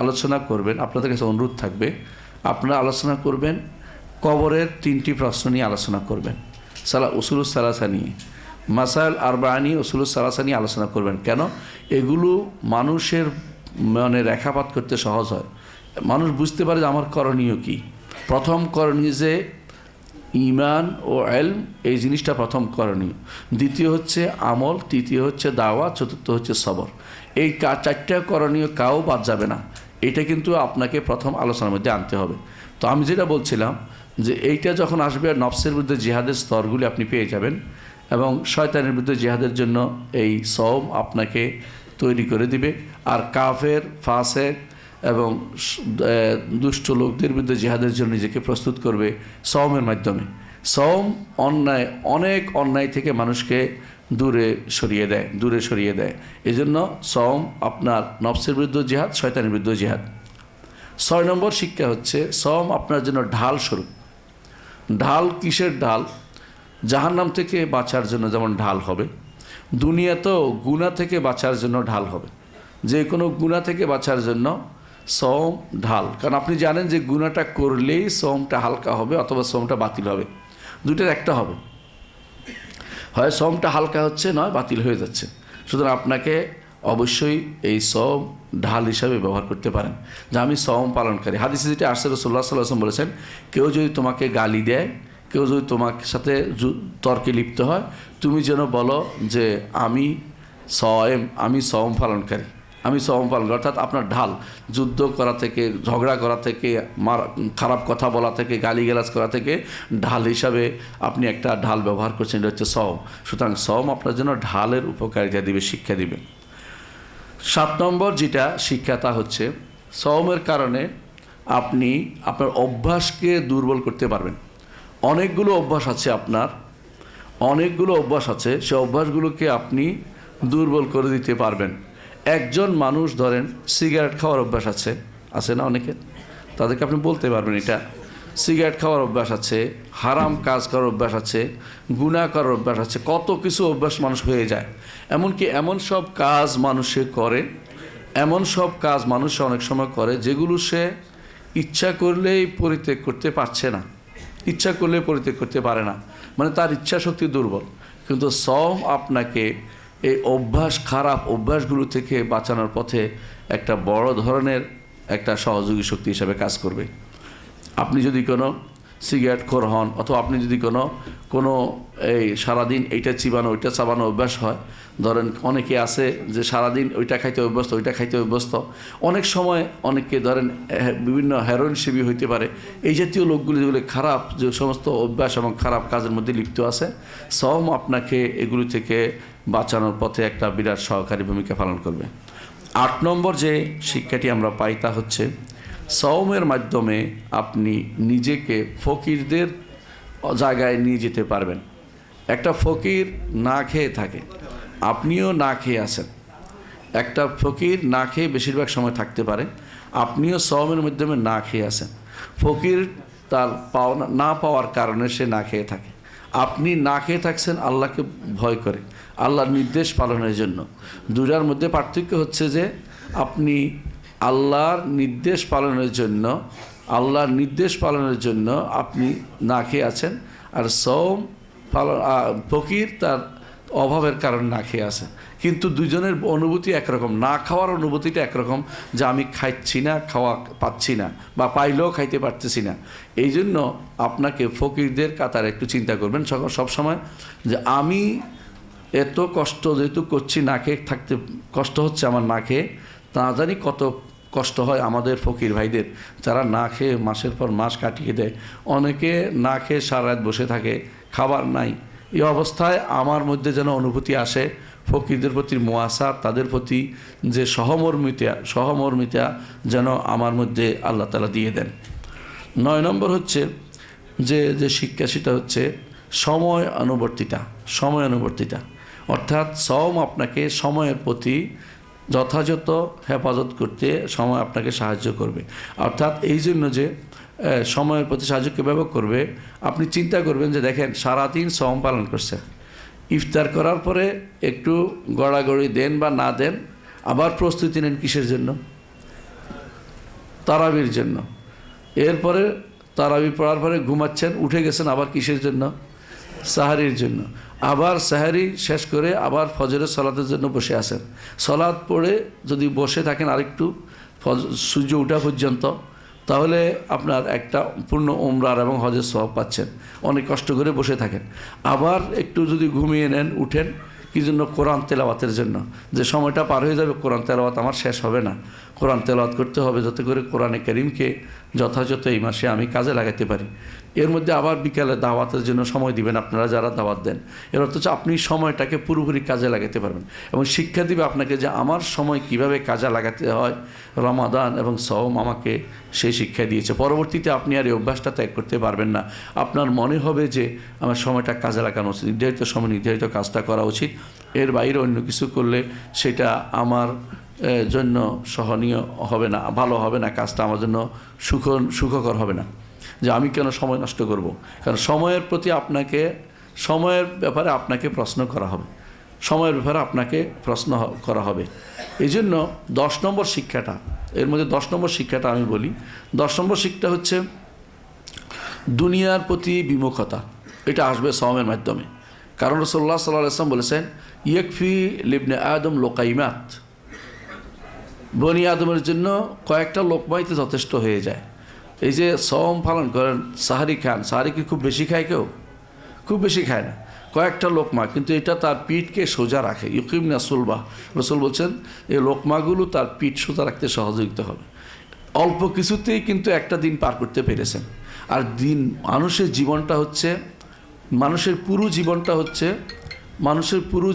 আলোচনা করবেন, আপনাদের কাছে অনুরোধ থাকবে, আপনারা আলোচনা করবেন কবরের 3টি প্রশ্ন নিয়ে আলোচনা করবেন। উসুলুস সালাসা নিয়ে, মাসাইল আরবা নিয়ে, উসুলুস সালাসা নিয়ে আলোচনা করবেন। কেন? এগুলো মানুষের মনে রেখাপাত করতে সহজ হয়, মানুষ বুঝতে পারে যে আমার করণীয় কী। প্রথম করণীয় যে ঈমান ও ইলম, এই জিনিসটা প্রথম করণীয়। দ্বিতীয় হচ্ছে আমল, তৃতীয় হচ্ছে দাওয়া, চতুর্থ হচ্ছে সবর। এই 4টা করণীয় কাউ বাদ যাবে না। এটা কিন্তু আপনাকে প্রথম আলোচনার মধ্যে আনতে হবে। তো আমি যেটা বলছিলাম যে এইটা যখন আসবে, নফসের বিরুদ্ধে জিহাদের স্তরগুলি আপনি পেয়ে যাবেন, এবং শয়তানের বিরুদ্ধে জিহাদের জন্য এই সওম আপনাকে তৈরি করে দিবে। আর কাফের, ফাসেক, এবং দুষ্ট লোকদের বিরুদ্ধে জিহাদের জন্য নিজেকে প্রস্তুত করবে সওমের মাধ্যমে। সওম অনেক অন্যায় থেকে মানুষকে দূরে সরিয়ে দেয়। এই জন্য সওম আপনার নফসের বিরুদ্ধে জিহাদ, শয়তানের বিরুদ্ধে জিহাদ। 6 নম্বর শিক্ষা হচ্ছে সওম আপনার জন্য ঢাল স্বরূপ। ঢাল কিসের ঢাল? জাহান্নাম থেকে বাঁচার জন্য যেমন ঢাল হবে, দুনিয়াতেও গুনাহ থেকে বাঁচার জন্য ঢাল হবে। যে কোনো গুনাহ থেকে বাঁচার জন্য সওম ঢাল। কারণ আপনি জানেন যে গুনাহটা করলেই সওমটা হালকা হবে অথবা সওমটা বাতিল হবে, দুইটার একটা হবে। হয় সওমটা হালকা হচ্ছে, নয় বাতিল হয়ে যাচ্ছে। সুতরাং আপনাকে অবশ্যই এই সওম ঢাল হিসাবে ব্যবহার করতে পারেন যে আমি সওম পালনকারী। হাদিসে যেটা আসছে, রাসূলুল্লাহ সাল্লাল্লাহু আলাইহি ওয়াসাল্লাম বলেছেন, কেউ যদি তোমাকে গালি দেয়, কেউ যদি তোমার সাথে তর্কে লিপ্ত হয়, তুমি যেন বলো যে আমি সওম পালনকারী, আমি সওম পালন। অর্থাৎ আপনার ঢাল, যুদ্ধ করা থেকে, ঝগড়া করা থেকে, খারাপ কথা বলা থেকে, গালিগালাজ করা থেকে ঢাল হিসাবে আপনি একটা ঢাল ব্যবহার করছেন, এটা হচ্ছে সওম। সুতরাং সওম আপনার জন্য ঢালের উপকারিতা দিবে, শিক্ষা দিবে। 7 নম্বর যেটা শিক্ষা, তা হচ্ছে সওমের কারণে আপনি আপনার অভ্যাসকে দুর্বল করতে পারবেন। অনেকগুলো অভ্যাস আছে, সে অভ্যাসগুলোকে আপনি দুর্বল করে দিতে পারবেন। একজন মানুষ ধরেন সিগারেট খাওয়ার অভ্যাস আছে না অনেকের, তাদেরকে আপনি বলতে পারবেন এটা সিগারেট খাওয়ার অভ্যাস আছে, হারাম কাজ করার অভ্যাস আছে, গুনাহ করার অভ্যাস আছে, কত কিছু অভ্যাস মানুষ হয়ে যায়। এমনকি এমন সব কাজ মানুষে অনেক সময় করে যেগুলো সে ইচ্ছা করলেই পরিত্যাগ করতে পারছে না, ইচ্ছা করলে পরিত্যাগ করতে পারে না, মানে তার ইচ্ছা শক্তি দুর্বল। কিন্তু সওম আপনাকে এই খারাপ অভ্যাসগুলো থেকে বাঁচানোর পথে একটা বড় ধরনের একটা সহযোগী শক্তি হিসাবে কাজ করবে। আপনি যদি কোনো সিগারেটখোর হন, অথবা আপনি যদি কোনো এই সারাদিন এইটা চিবানো ওইটা চাবানো অভ্যাস হয়, ধরেন অনেকে আছে যে সারাদিন ওইটা খাইতে অভ্যস্ত, অনেক সময় অনেকে ধরেন বিভিন্ন হেরোইন সেবী হইতে পারে। এই জাতীয় লোকগুলি যেগুলো খারাপ, যে সমস্ত অভ্যাস এবং খারাপ কাজের মধ্যে লিপ্ত আছে, সওম আপনাকে এগুলি থেকে বাঁচানোর পথে একটা বিরাট সহকারী ভূমিকা পালন করবে। 8 নম্বর যে শিক্ষাটি আমরা পাই তা হচ্ছে সওমের মাধ্যমে আপনি নিজেকে ফকিরদের জায়গায় নিয়ে যেতে পারবেন। একটা ফকির না খেয়ে থাকে, আপনিও না খেয়ে আছেন। একটা ফকির না খেয়ে বেশিরভাগ সময় থাকতে পারে, আপনিও সওমের মাধ্যমে না খেয়ে আছেন। ফকির তার না পাওয়ার কারণে সে না খেয়ে থাকে, আপনি না খেয়ে থাকছেন আল্লাহকে ভয় করে, আল্লাহর নির্দেশ পালনের জন্য। দুটার মধ্যে পার্থক্য হচ্ছে যে আপনি আল্লাহর নির্দেশ পালনের জন্য আপনি না খেয়ে আছেন, আর সওম ফকির তার অভাবের কারণে না খেয়ে আছে। কিন্তু দুজনের অনুভূতি একরকম, না খাওয়ার অনুভূতিটা একরকম, যে আমি খাচ্ছি না, খাওয়া পাচ্ছি না, বা পাইলেও খাইতে পারতেছি না। এই জন্য আপনাকে ফকিরদের কাতারে একটু চিন্তা করবেন সবসময়, যে আমি এত কষ্ট যেহেতু করছি, না খেয়ে থাকতে কষ্ট হচ্ছে আমার, না খেয়ে তা জানি কত কষ্ট হয় আমাদের ফকির ভাইদের, যারা না খেয়ে মাসের পর মাস কাটিয়ে দেয়। অনেকে না খেয়ে সারা রাত বসে থাকে, খাবার নাই। এই অবস্থায় আমার মধ্যে যেন অনুভূতি আসে ফকিরদের প্রতি মুআসা, তাদের প্রতি যে সহমর্মিতা যেন আমার মধ্যে আল্লাহ তাআলা দিয়ে দেন। 9 নম্বর হচ্ছে যে শিক্ষা, সেটা হচ্ছে সময় অনুবর্তিতা। অর্থাৎ সওম আপনাকে সময়ের প্রতি যথাযথ হেফাজত করতে সময় আপনাকে সাহায্য করবে। অর্থাৎ এই জন্য যে সময়ের প্রতি সাহায্য কীভাবে করবে, আপনি চিন্তা করবেন যে দেখেন সারাদিন সওম পালন করছে, ইফতার করার পরে একটু গড়াগড়ি দেন বা না দেন, আবার প্রস্তুতি নেন কিসের জন্য? তারাবির জন্য। এরপরে তারাবি পড়ার পরে ঘুমাচ্ছেন, উঠে গেছেন আবার কিসের জন্য? সাহারির জন্য। আবার সাহারি শেষ করে আবার ফজরের সালাতের জন্য বসে আছেন। সালাত পড়ে যদি বসে থাকেন আরেকটু সূর্য ওঠা পর্যন্ত, তাহলে আপনার একটা পূর্ণ উমরার এবং হজের সওয়াব পাচ্ছেন। অনেক কষ্ট করে বসে থাকেন, আবার একটু যদি ঘুমিয়ে নেন, উঠেন কি জন্য? কোরআন তেলাওয়াতের জন্য। যে সময়টা পার হয়ে যাবে, কোরআন তেলাওয়াত আমার শেষ হবে না, কোরআন তেলাওয়াত করতে হবে যাতে করে কোরআনে কারীমকে যথাযথ এই মাসে আমি কাজে লাগাতে পারি। এর মধ্যে আবার বিকালে দাওয়াতের জন্য সময় দিবেন আপনারা যারা দাওয়াত দেন। এর অর্থ হচ্ছে আপনি সময়টাকে পুরোপুরি কাজে লাগাতে পারবেন এবং শিক্ষা দিবে আপনাকে যে আমার সময় কিভাবে কাজে লাগাতে হয়। রমাদান এবং সওম আমাকে সেই শিক্ষা দিয়েছে। পরবর্তীতে আপনি আর এই অভ্যাসটা ত্যাগ করতে পারবেন না। আপনার মনে হবে যে আমার সময়টা কাজে লাগানো উচিত, নির্ধারিত সময় নির্ধারিত কাজটা করা উচিত, এর বাইরে অন্য কিছু করলে সেটা আমার জন্য সহনীয় হবে না, ভালো হবে না, কাজটা আমার জন্য সুখকর হবে না। যে আমি কেন সময় নষ্ট করব, কারণ সময়ের প্রতি আপনাকে, সময়ের ব্যাপারে আপনাকে প্রশ্ন করা হবে, সময়ের ব্যাপারে আপনাকে প্রশ্ন করা হবে। এই জন্য 10 নম্বর শিক্ষাটা, এর মধ্যে 10 নম্বর শিক্ষাটা আমি বলি। 10 নম্বর শিক্ষা হচ্ছে দুনিয়ার প্রতি বিমুখতা। এটা আসবে সওমের মাধ্যমে। কারণ রাসূলুল্লাহ সাল্লাল্লাহু আলাইহি ওয়াসাল্লাম বলেছেন, ইয়াকফি লিবনে আদম লোকাইমাত, বনি আদমের জন্য কয়েকটা লোকমাইতে যথেষ্ট হয়ে যায়। এই যে সওম পালন করেন, সাহারি খান, সাহারি কি খুব বেশি খায় কেউ? খুব বেশি খায় না, কয়েকটা লোকমা, কিন্তু এটা তার পিঠকে সোজা রাখে। ইউকিমনা সুলবা, রাসূল বলছেন এই লোকমাগুলো তার পিঠ সোজা রাখতে সহযোগিতা হবে। অল্প কিছুতেই কিন্তু একটা দিন পার করতে পেরেছেন। আর দিন, মানুষের জীবনটা হচ্ছে, মানুষের পুরো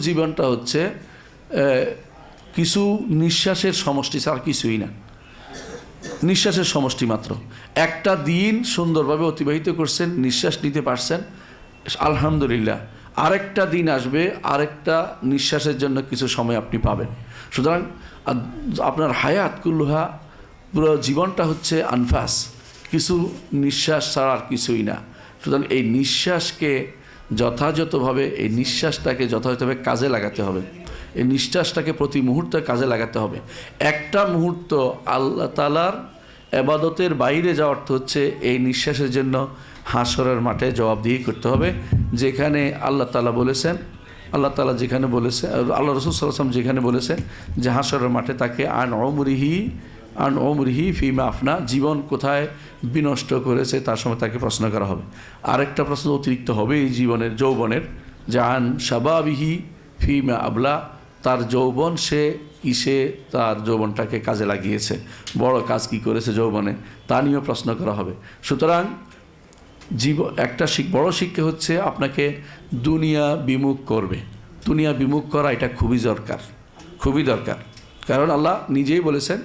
জীবনটা হচ্ছে কিছু নিঃশ্বাসের সমষ্টি ছাড়া কিছুই না। নিঃশ্বাসের সমষ্টি মাত্র। একটা দিন সুন্দরভাবে অতিবাহিত করছেন, নিঃশ্বাস নিতে পারছেন, আলহামদুলিল্লাহ। আরেকটা দিন আসবে, আরেকটা নিঃশ্বাসের জন্য কিছু সময় আপনি পাবেন। সুতরাং আপনার হায়াত কুল্লুহা, পুরো জীবনটা হচ্ছে আনফাস, কিছু নিঃশ্বাস ছাড়া আর কিছুই না। সুতরাং এই নিঃশ্বাসটাকে যথাযথভাবে কাজে লাগাতে হবে। এই নিঃশ্বাসটাকে প্রতি মুহূর্তে কাজে লাগাতে হবে। একটা মুহূর্ত আল্লাহ তাআলার ইবাদতের বাইরে যাওয়ার অর্থ হচ্ছে এই নিঃশ্বাসের জন্য হাসরের মাঠে জবাবদিহি করতে হবে। যেখানে আল্লাহ তাআলা যেখানে বলেছে, আল্লাহ রাসূল সাল্লাল্লাহু আলাইহি ওয়াসাল্লাম যেখানে বলেছেন যে হাসরের মাঠে তাকে আন উমরিহি ফিমা আফনা, জীবন কোথায় বিনষ্ট করেছে তার সময় তাকে প্রশ্ন করা হবে। আরেকটা প্রশ্ন অতিরিক্ত হবে এই যৌবনের, যে আন শাবাবিহি ফিমা আবলা, তার যৌবন সে কিসে তার যৌবনটাকে কাজে লাগিয়েছে, বড় কাজ কি করেছে যৌবনে, তা নিয়েও প্রশ্ন করা হবে। সুতরাং একটা বড় শিক্ষা হচ্ছে আপনাকে দুনিয়া বিমুখ করবে। দুনিয়া বিমুখ করা এটা খুবই দরকার। কারণ আল্লাহ নিজেই বলেছেন,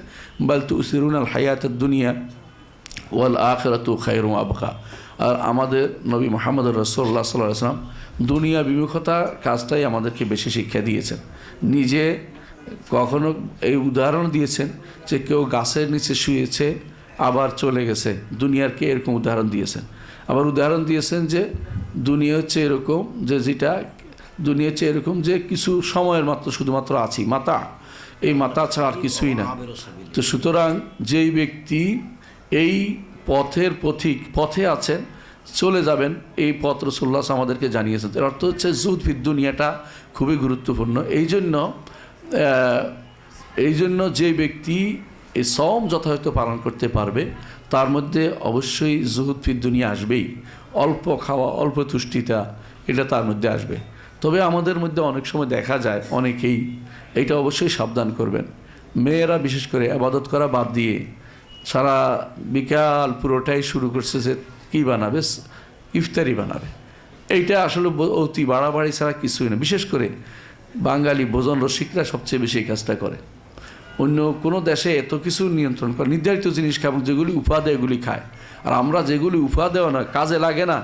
বাল তুসিরুনাল হায়াতুদ দুনিয়া ওয়াল আখিরাতু খায়রুম ওয়া আবকা। আর আমাদের নবী মুহাম্মদ রাসূলুল্লাহ সাল্লাল্লাহু আলাইহি ওয়াসাল্লাম দুনিয়া বিমুখতা কাজটাই আমাদেরকে বেশি শিক্ষা দিয়েছেন। নিজে কখনো এই উদাহরণ দিয়েছেন যে কেউ গাছের নিচে শুয়েছে আবার চলে গেছে, দুনিয়ারকে এরকম উদাহরণ দিয়েছেন। আবার উদাহরণ দিয়েছেন যে দুনিয়া হচ্ছে এরকম যে কিছু সময়ের মাত্র শুধুমাত্র আছি, মাতা, এই মাতা ছাড়া আর কিছুই না। তো সুতরাং যেই ব্যক্তি এই পথে আছেন, চলে যাবেন, এই পথ রাসূলুল্লাহ আমাদেরকে জানিয়েছেন। এর অর্থ হচ্ছে যুদ ফিদ দুনিয়াটা খুবই গুরুত্বপূর্ণ। এই জন্য যে ব্যক্তি এই সওম যথাযথ পালন করতে পারবে তার মধ্যে অবশ্যই যুহুদ ফিদ দুনিয়া আসবেই। অল্প খাওয়া, অল্প তুষ্টিতা, এটা তার মধ্যে আসবে। তবে আমাদের মধ্যে অনেক সময় দেখা যায় অনেকেই, এটা অবশ্যই সাবধান করবেন, মেয়েরা বিশেষ করে ইবাদত করা বাদ দিয়ে সারা বিকাল পুরোটাই শুরু করছে যে কী বানাবে, ইফতারি বানাবে। এইটা আসলে অতি বাড়াবাড়ি ছাড়া কিছুই না। বিশেষ করে বাঙালি ভোজন রসিকরা সবচেয়ে বেশি এই কাজটা করে। অন্য কোনো দেশে এত কিছু নিয়ন্ত্রণ করে, নির্ধারিত জিনিস খায়, যেগুলি উফা দেয় এগুলি খায়। আর আমরা যেগুলি উফা দেওয়া না, কাজে লাগে না,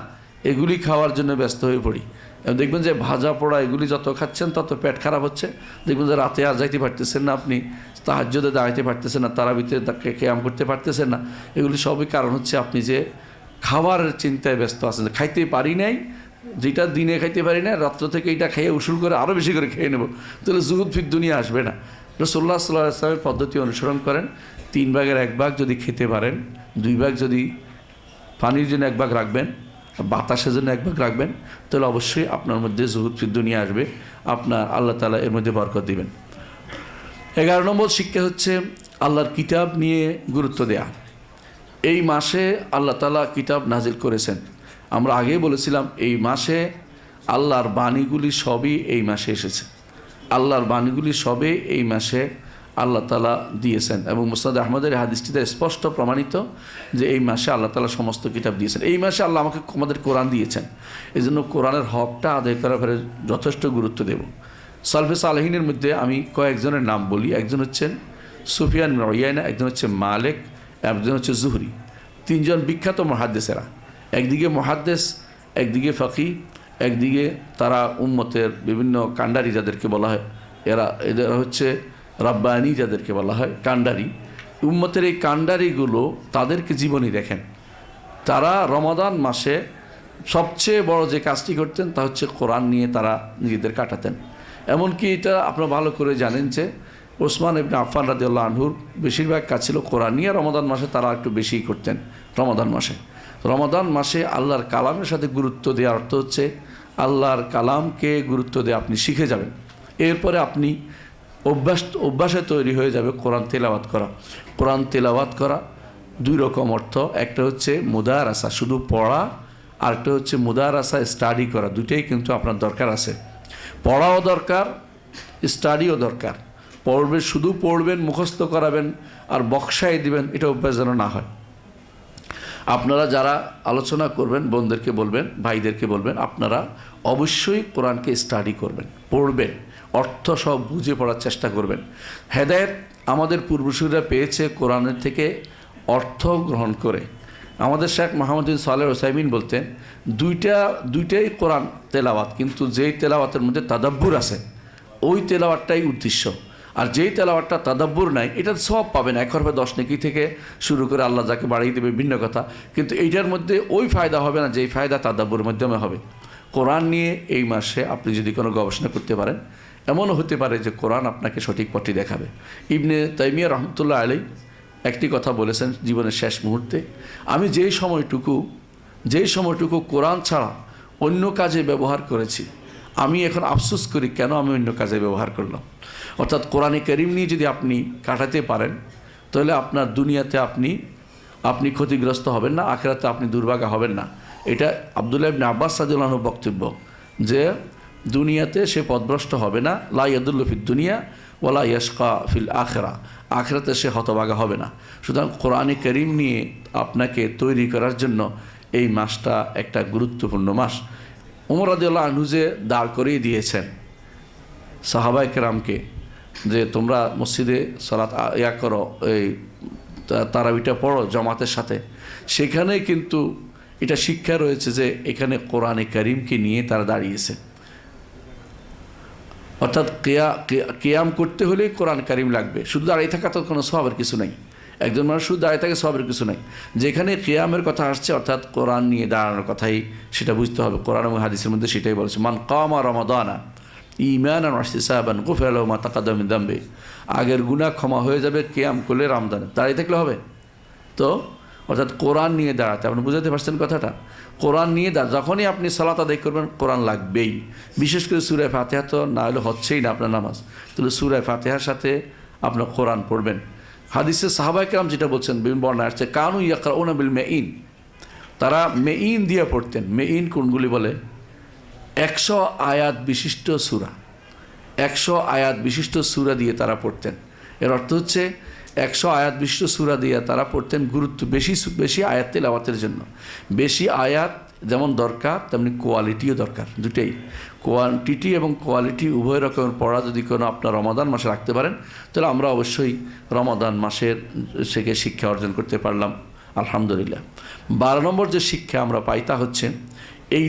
এগুলি খাওয়ার জন্য ব্যস্ত হয়ে পড়ি। দেখবেন যে ভাজা পোড়া এগুলি যত খাচ্ছেন তত পেট খারাপ হচ্ছে। দেখবেন যে রাতে আর যাইতে পারতেছেন না, আপনি তাহাজ্জুদে দাঁড়াইতে পারতেছেন না, তারাবিতে কিয়াম করতে পারতেছেন না। এগুলি সবই কারণ হচ্ছে আপনি যে খাবারের চিন্তায় ব্যস্ত আছেন। খাইতে পারি নাই, যেটা দিনে খাইতে পারি না, রাত্র থেকে এটা খেয়ে উসুল করে আরও বেশি করে খেয়ে নেব, তাহলে যুহুদ ফিদ দুনিয়া আসবে না। রাসূলুল্লাহ সাল্লাল্লাহু আলাইহি ওয়াসাল্লামের পদ্ধতি অনুসরণ করেন। 3 ভাগের 1 ভাগ যদি খেতে পারেন, 2 ভাগ যদি পানির জন্য 1 ভাগ রাখবেন, বাতাসের জন্য 1 ভাগ রাখবেন, তাহলে অবশ্যই আপনার মধ্যে যুহুদ ফিদ দুনিয়া আসবে। আপনার আল্লাহ তাআলা এর মধ্যে বরকত দিবেন। 11 নম্বর শিক্ষা হচ্ছে আল্লাহর কিতাব নিয়ে গুরুত্ব দেয়া। এই মাসে আল্লাহ তাআলা কিতাব নাজিল করেছেন। আমরা আগেই বলেছিলাম এই মাসে আল্লাহর বাণীগুলি সবই এই মাসে এসেছে। আল্লাহর বাণীগুলি সবে এই মাসে আল্লাহ তাআলা দিয়েছেন। এবং মুসনাদ আহমদের হাদিসটিতে স্পষ্ট প্রমাণিত যে এই মাসে আল্লাহ তাআলা সমস্ত কিতাব দিয়েছেন। এই মাসে আল্লাহ আমাদের কোরআন দিয়েছেন, এই জন্য কোরআনের হকটা আদায় করার ব্যাপারে যথেষ্ট গুরুত্ব দেব। সালফে সালেহিনের মধ্যে আমি কয়েকজনের নাম বলি। একজন হচ্ছেন সুফিয়ান বিন উয়াইনা, একজন হচ্ছে মালিক, একজন হচ্ছে জুহরি। তিনজন বিখ্যাত মুহাদ্দিসেরা, একদিকে মুহাদ্দিস, একদিকে ফাকি, একদিকে তারা উম্মতের বিভিন্ন কান্ডারি যাদেরকে বলা হয়, এদের হচ্ছে রাব্বানি যাদেরকে বলা হয় কান্ডারি। উম্মতের এই কান্ডারিগুলো তাদেরকে জীবনী দেখেন। তারা রমাদান মাসে সবচেয়ে বড় যে কাজটি করতেন তা হচ্ছে কোরআন নিয়ে তারা নিজেদের কাটাতেন। এমনকি এটা আপনারা ভালো করে জানেন যে ওসমান ইবনে আফফান রাদিয়াল্লাহু আনহুর বেশিরভাগ কাজ ছিল কোরআন নিয়ে। রমাদান মাসে তারা একটু বেশিই করতেন। রমাদান মাসে আল্লাহর কালামের সাথে গুরুত্ব দেওয়ার অর্থ হচ্ছে আল্লাহর কালামকে গুরুত্ব দিয়ে আপনি শিখে যাবেন। এরপরে আপনি অভ্যাসে তৈরি হয়ে যাবে কোরআন তেলাওয়াত করা। কোরআন তেলাওয়াত করা দুই রকম অর্থ, একটা হচ্ছে মুদারাসা, শুধু পড়া, আর একটা হচ্ছে মুদারাসা, স্টাডি করা। দুইটাই কিন্তু আপনার দরকার আছে। পড়াও দরকার, স্টাডিও দরকার। শুধু পড়বেন, মুখস্থ করাবেন আর বক্সায় দিবেন, এটা অভ্যাস যেন না হয়। আপনারা যারা আলোচনা করবেন, বোনদেরকে বলবেন, ভাইদেরকে বলবেন, আপনারা অবশ্যই কোরআনকে স্টাডি করবেন, পড়বেন, অর্থ সব বুঝে পড়ার চেষ্টা করবেন। হেদায়েত আমাদের পূর্বসূরীরা পেয়েছে কোরআনের থেকে অর্থ গ্রহণ করে। আমাদের শেখ মোহাম্মদ বিন সালেহ উসাইমিন বলতেন দুইটাই কোরআন তেলাওয়াত, কিন্তু যেই তেলাওয়াতের মধ্যে তাদাব্বুর আছে ওই তেলাওয়াতটাই উদ্দেশ্য, আর যেই তেলাওয়াতটা তাদাব্বুর নাই এটা সব পাবেন। 1 হরফে 10 নেকি থেকে শুরু করে আল্লাহ যাকে বাড়িয়ে দেবে ভিন্ন কথা, কিন্তু এইটার মধ্যে ওই ফায়দা হবে না যেই ফায়দা তাদাব্বুর মাধ্যমে হবে। কোরআন নিয়ে এই মাসে আপনি যদি কোনো গবেষণা করতে পারেন, এমনও হতে পারে যে কোরআন আপনাকে সঠিক পথটি দেখাবে। ইবনে তাইমিয়া রহমতুল্লাহ আলাইহি একটি কথা বলেছেন জীবনের শেষ মুহূর্তে, আমি যেই সময়টুকু কোরআন ছাড়া অন্য কাজে ব্যবহার করেছি, আমি এখন আফসোস করি কেন আমি অন্য কাজে ব্যবহার করলাম। অর্থাৎ কোরআনে কারীম নিয়ে যদি আপনি কাটাতে পারেন তাহলে আপনার দুনিয়াতে আপনি ক্ষতিগ্রস্ত হবেন না, আখিরাতে আপনি দুর্ভাগা হবেন না। এটা আব্দুল্লাহ ইবনে আব্বাস রাদিয়াল্লাহু আনহুর বক্তব্য যে দুনিয়াতে সে পথভ্রষ্ট হবে না, লা ইয়াদুল্লু ফিদ দুনিয়া ওয়ালা ইয়াশকা ফিল আখিরা, আখিরাতে সে হতভাগা হবে না। সুতরাং কোরআনে কারীম নিয়ে আপনাকে তৈরি করার জন্য এই মাসটা একটা গুরুত্বপূর্ণ মাস। ওমর রাদিয়াল্লাহু আনহু যে দাঁড় করিয়ে দিয়েছেন সাহাবায়ে কেরামকে যে তোমরা মসজিদে সালাত করো, এই তারাবিটা পড়ো জামাতের সাথে, সেখানে কিন্তু এটা শিক্ষা রয়েছে যে এখানে কোরআনে কারীমকে নিয়ে তারা দাঁড়িয়েছে। অর্থাৎ কিয়াম করতে হলে কোরআন কারীম লাগবে, শুধু দাঁড়িয়ে থাকা তো কোনো সওয়াবের কিছু নাই। একজন মানুষ শুধু দাঁড়িয়ে থাকে সওয়াবের কিছু নাই। যেখানে কিয়ামের কথা আসছে অর্থাৎ কোরআন নিয়ে দাঁড়ানোর কথাই সেটা বুঝতে হবে। কোরআন এবং হাদিসের মধ্যে সেটাই বলেছে, মান কামা রমাদানা ঈমানান ওয়া ইহতিসাবান গুফিরা লাহু মা তাকাদ্দামা মিন যামবি, আগের গুনাহ ক্ষমা হয়ে যাবে কিয়াম করলে রমজানে। দাঁড়িয়ে থাকলে হবে তো, অর্থাৎ কোরআন নিয়ে দাঁড়াতে। আপনি বুঝাতে পারছেন কথাটা? কোরআন নিয়ে যখনই আপনি সালাত আদায় করবেন কোরআন লাগবেই। বিশেষ করে সূরা ফাতিহা তো না হলে হচ্ছেই না আপনার নামাজ, তাহলে সূরা ফাতিহার সাথে আপনার কোরআন পড়বেন। হাদিসে সাহাবায়ে কেরাম যেটা বলছেন, বিভিন্ন বর্ণনা আসছে, কানু ইয়াকরাউনা বিল মেইন, তারা মেইন দিয়ে পড়তেন। মেইন কোনগুলি বলে? 100 আয়াত বিশিষ্ট সূরা, 100 আয়াত বিশিষ্ট সূরা দিয়ে তারা পড়তেন। এর অর্থ হচ্ছে 100 আয়াত বিশিষ্ট সূরা দিয়ে তারা পড়তেন বেশি আয়াত তেলাওয়াতের জন্য। বেশি আয়াত যেমন দরকার তেমনি কোয়ালিটিও দরকার, দুটেই। কোয়ান্টিটি এবং কোয়ালিটি উভয় রকমের পড়া যদি কোনো আপনার রমাদান মাসে রাখতে পারেন তাহলে আমরা অবশ্যই রমাদান মাসের থেকে শিক্ষা অর্জন করতে পারলাম, আলহামদুলিল্লাহ। 12 নম্বর যে শিক্ষা আমরা পাই তা হচ্ছে এই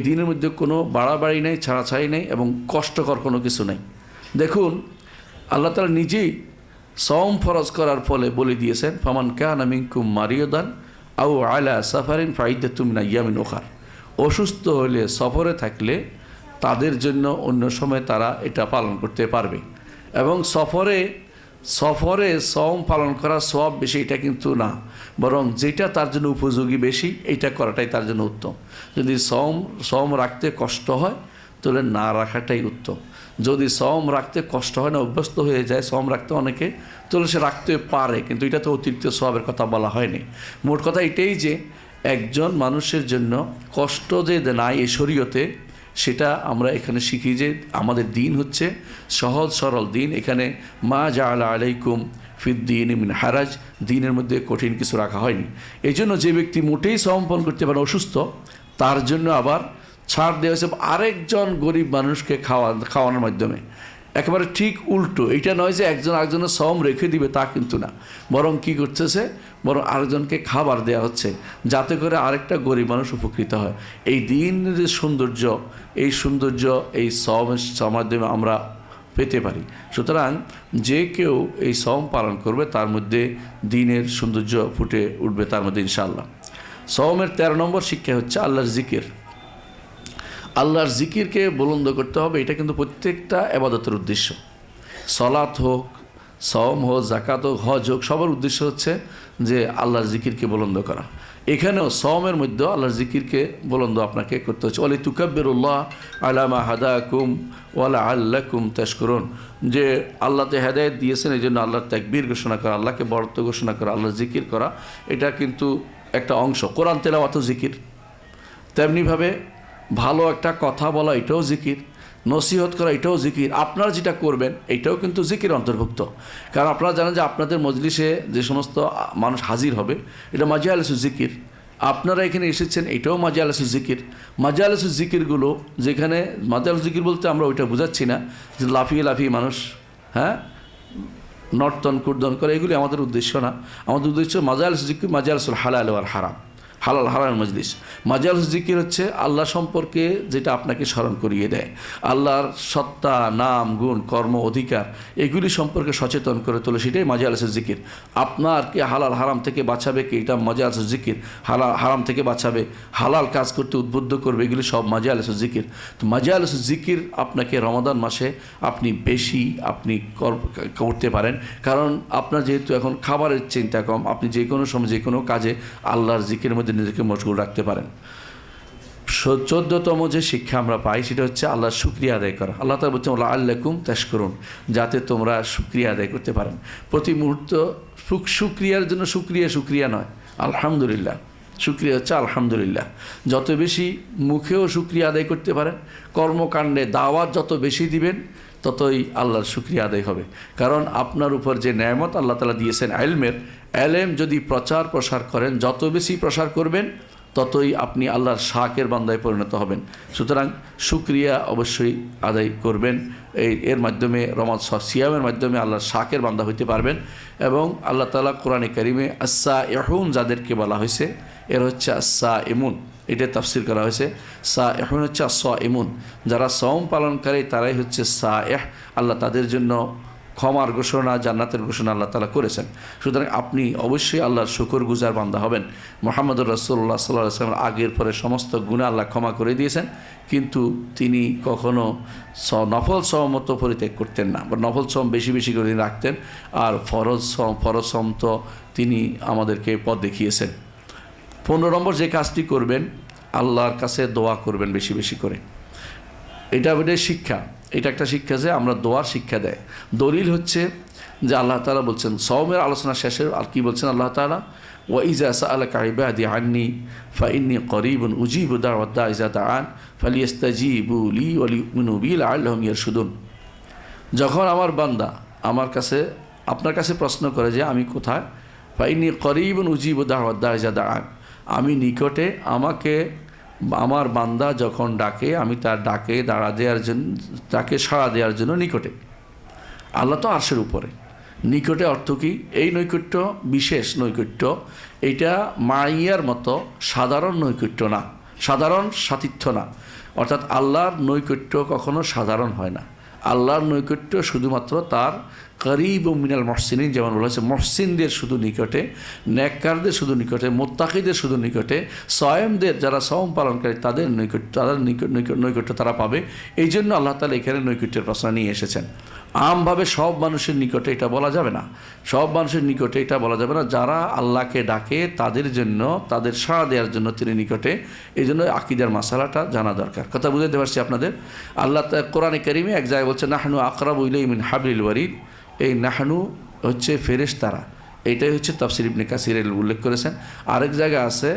দিনের মধ্যে কোনো বাড়াবাড়ি নেই, ছাড়াছাড়ি নেই এবং কষ্টকর কোনো কিছু নেই। দেখুন আল্লাহ তাআলা নিজেই সওম ফরজ করার ফলে বলে দিয়েছেন, ফামান কানা মিনকুম মারিয়াদান আও আলা সাফারিন ফাইদাতুম মিন আইয়ামিন উখার, অসুস্থ হলে সফরে থাকলে তাদের জন্য অন্য সময় তারা এটা পালন করতে পারবে। এবং সফরে সওম পালন করা সওয়াব বেশি এটা কিন্তু না, বরং যেটা তার জন্য উপযোগী বেশি এইটা করাটাই তার জন্য উত্তম। যদি সওম রাখতে কষ্ট হয় তাহলে না রাখাটাই উত্তম। যদি সওম রাখতে কষ্ট হয় না, অভ্যস্ত হয়ে যায় সওম রাখতে অনেকে, তাহলে সে রাখতে পারে, কিন্তু এটা তো অতিরিক্ত সওয়াবের কথা বলা হয়নি। মোট কথা এটাই যে একজন মানুষের জন্য কষ্ট যে নাই এই শরীয়তে, সেটা আমরা এখানে শিখি যে আমাদের দিন হচ্ছে সহজ সরল দিন। এখানে মা জাআলা আলাইকুম ফিদ্দিন মিন হারাজ, দিনের মধ্যে কঠিন কিছু রাখা হয়নি। এই জন্য যে ব্যক্তি মোটেই সওম পালন করতে পারে, অসুস্থ, তার জন্য আবার ছাড় দেওয়া হয়েছে আরেকজন গরিব মানুষকে খাওয়ানোর মাধ্যমে। একেবারে ঠিক উল্টো, এটা নয় যে একজন আরেকজনের সওম রেখে দিবে, তা কিন্তু না, বরং কি করতেছে, বরং আরেকজনকে খাবার দেওয়া হচ্ছে যাতে করে আরেকটা গরিব মানুষ উপকৃত হয়। এই দিনের যে সৌন্দর্য, এই সৌন্দর্য এই সওমের মাধ্যমে আমরা পেতে পারি। সুতরাং যে কেউ এই সওম পালন করবে তার মধ্যে দিনের সৌন্দর্য ফুটে উঠবে তার মধ্যে ইনশাআল্লাহ। সওমের 13 নম্বর শিক্ষা হচ্ছে আল্লাহর জিকির। আল্লাহর জিকিরকে বুলন্দ করতে হবে, এটা কিন্তু প্রত্যেকটা ইবাদতের উদ্দেশ্য। সালাত হোক, সওম হোক, যাকাত হোক, হজ হোক, সবার উদ্দেশ্য হচ্ছে যে আল্লাহর জিকিরকে বুলন্দ করা। এখানেও সওমের মধ্যে আল্লাহর জিকিরকে বুলন্দ আপনাকে করতে হচ্ছে। ওয়ালি তুকাব্বিরুল্লাহ আলা মা হাদাকুম ওয়ালা আল্লাকুম তাশকুরুন, যে আল্লাহতে হেদায়েত দিয়েছেন এই জন্য আল্লাহর তাকবীর ঘোষণা করা, আল্লাহকে বরত্ব ঘোষণা করা, আল্লাহর জিকির করা, এটা কিন্তু একটা অংশ। কোরআন তেলাওয়াতও জিকির, তেমনিভাবে ভালো একটা কথা বলা এটাও জিকির, নসিহত করা এটাও জিকির, আপনারা যেটা করবেন এটাও কিন্তু জিকির অন্তর্ভুক্ত। কারণ আপনারা জানেন যে আপনাদের মজলিসে যে সমস্ত মানুষ হাজির হবে এটা মাজালিসুল জিকির, আপনারা এখানে এসেছেন এটাও মাজালিসুল জিকির। মাজালিসুল জিকিরগুলো যেখানে, মাজালিসুল জিকির বলতে আমরা ওইটা বোঝাচ্ছি না যে লাফিয়ে লাফিয়ে মানুষ নর্তন কুর্দন করে, এগুলি আমাদের উদ্দেশ্য না। আমাদের উদ্দেশ্য মাজালিসুল জিকির, মাজালিসুল হালাল ওয়াল হারাম, হালাল হারাম মজলিস। মাজালিস জিকির হচ্ছে আল্লাহ সম্পর্কে যেটা আপনাকে স্মরণ করিয়ে দেয়, আল্লাহর সত্তা, নাম, গুণ, কর্ম, অধিকার, এগুলি সম্পর্কে সচেতন করে তোলে, সেটাই মাজালিস জিকির। আপনারকে হালাল হারাম থেকে বাঁচাবে কি, এটা মাজালিস জিকির। হালাল হারাম থেকে বাঁচাবে, হালাল কাজ করতে উদ্বুদ্ধ করবে, এগুলি সব মাজালিস জিকির। তো মাজালিস জিকির আপনাকে রমাদান মাসে আপনি বেশি করতে পারেন, কারণ আপনার যেহেতু এখন খাবারের চিন্তা কম, আপনি যে কোনো সময় যে কোনো কাজে আল্লাহর জিকিরের মধ্যে নিজেকে মশগুল রাখতে পারেন। 14তম যে শিক্ষা আমরা পাই সেটা হচ্ছে আল্লাহর শুকরিয়া আদায় করা। আল্লাহ তাআলা বলছেন লাআল্লাকুম তাশকুরুন, যাতে তোমরা শুকরিয়া আদায় করতে পারেন। প্রতি মুহূর্ত শুকরিয়ার জন্য শুকরিয়া নয়, আলহামদুলিল্লাহ। শুকরিয়া হচ্ছে আলহামদুলিল্লাহ। যত বেশি মুখেও শুকরিয়া আদায় করতে পারেন, কর্মকাণ্ডে দাওয়াত যত বেশি দিবেন, ততই আল্লাহর শুকরিয়া আদায় হবে। কারণ আপনার উপর যে নেয়ামত আল্লাহ তাআলা দিয়েছেন ইলমের, এলেম যদি প্রচার প্রসার করেন, যত বেশি প্রসার করবেন ততই আপনি আল্লাহর শাকের বান্দায় পরিণত হবেন। সুতরাং শুকরিয়া অবশ্যই আদায় করবেন। এর মাধ্যমে সিয়ামের মাধ্যমে আল্লাহর শাকের বান্দা হইতে পারবেন। এবং আল্লাহ তাআলা কোরআনে কারিমে আস-সাইহুন যাদেরকে বলা হয়েছে, এর হচ্ছে আস-সাইমুন, এটা তাফসির করা হয়েছে। সাইহুন হচ্ছে আস-সাইমুন, যারা সওম পালনকারী তারাই হচ্ছে সাইহ। আল্লাহ তাদের জন্য ক্ষমার ঘোষণা, জান্নাতের ঘোষণা আল্লাহ তাআলা করেছেন। সুতরাং আপনি অবশ্যই আল্লাহর শুকরগুজার বান্দা হবেন। মুহাম্মদুর রাসূলুল্লাহ সাল্লাল্লাহু আলাইহি ওয়াসাল্লাম আগের পরে সমস্ত গুনাহ আল্লাহ ক্ষমা করে দিয়েছেন, কিন্তু তিনি কখনো নফল সওমত পরিত্যাগ করতেন না, বা নফল সওম বেশি বেশি করে রাখতেন। আর ফরজ সওম তো তিনি আমাদেরকে পথ দেখিয়েছেন। 15 নম্বর যে কাজটি করবেন, আল্লাহর কাছে দোয়া করবেন বেশি বেশি করে। এটা আমাদের শিক্ষা, এটা একটা শিক্ষা যে আমরা দোয়ার শিক্ষা দেয়। দলিল হচ্ছে যে আল্লাহ তাআলা বলছেন, সওমের আলোচনা শেষে আর কি বলছেন আল্লাহ তাআলা, ওয়া ইযা সাআলাকা ইবাদি আন্নী ফাইন্নী করিবুন উজিবু দাওয়াত দাঈ ইযা দাআন ফালিয়াস্তাজিবু লি ওয়া লিউমিনু বি লাআল্লাহুম ইয়ারশুদুন। যখন আমার বান্দা আপনার কাছে প্রশ্ন করে যে আমি কোথায়, ফাইন্নী করিবুন উজিবু দাওয়াত দাঈ ইযা দাআন, আমি নিকটে, আমার বান্দা যখন ডাকে আমি তার ডাকে তাকে সাড়া দেওয়ার জন্য নিকটে। আল্লাহ তো আরশের উপরে। নিকটে অর্থ কি? এই নৈকট্য বিশেষ নৈকট্য, এটা মাইয়ার মতো সাধারণ নৈকট্য না, সাধারণ সাতিথ্য না। অর্থাৎ আল্লাহর নৈকট্য কখনো সাধারণ হয় না। আল্লাহর নৈকট্য শুধুমাত্র তার করিব মিনাল মহসিনিন, যেমন বলা হয়েছে মহসিনদের শুধু নিকটে, নেককারদের শুধু নিকটে, মুত্তাকিদের শুধু নিকটে, সয়েমদের যারা সওম পালনকারী তাদের নৈকট্য তারা পাবে। এই জন্য আল্লাহ তাআলা এখানে নৈকট্যের প্রশ্ন নিয়ে এসেছেন। আমভাবে সব মানুষের নিকটে এটা বলা যাবে না, সব মানুষের নিকটে এটা বলা যাবে না। যারা আল্লাহকে ডাকে তাদের জন্য, তাদের সাড়া দেওয়ার জন্য তিনি নিকটে। এই জন্য আকীদার মাসালাটা জানা দরকার। কথা বুঝতে পারছি আপনাদের? আল্লাহ কোরআনে কারিমে এক জায়গায় বলছে নাহনু আকরাবু ইলাইহি মিন হাবলিল ওয়ারিদ। এই নাহনু হচ্ছে ফেরেশতারা, এইটাই হচ্ছে তাফসীর ইবনে কাসির উল্লেখ করেছেন। আরেক জায়গায় আছে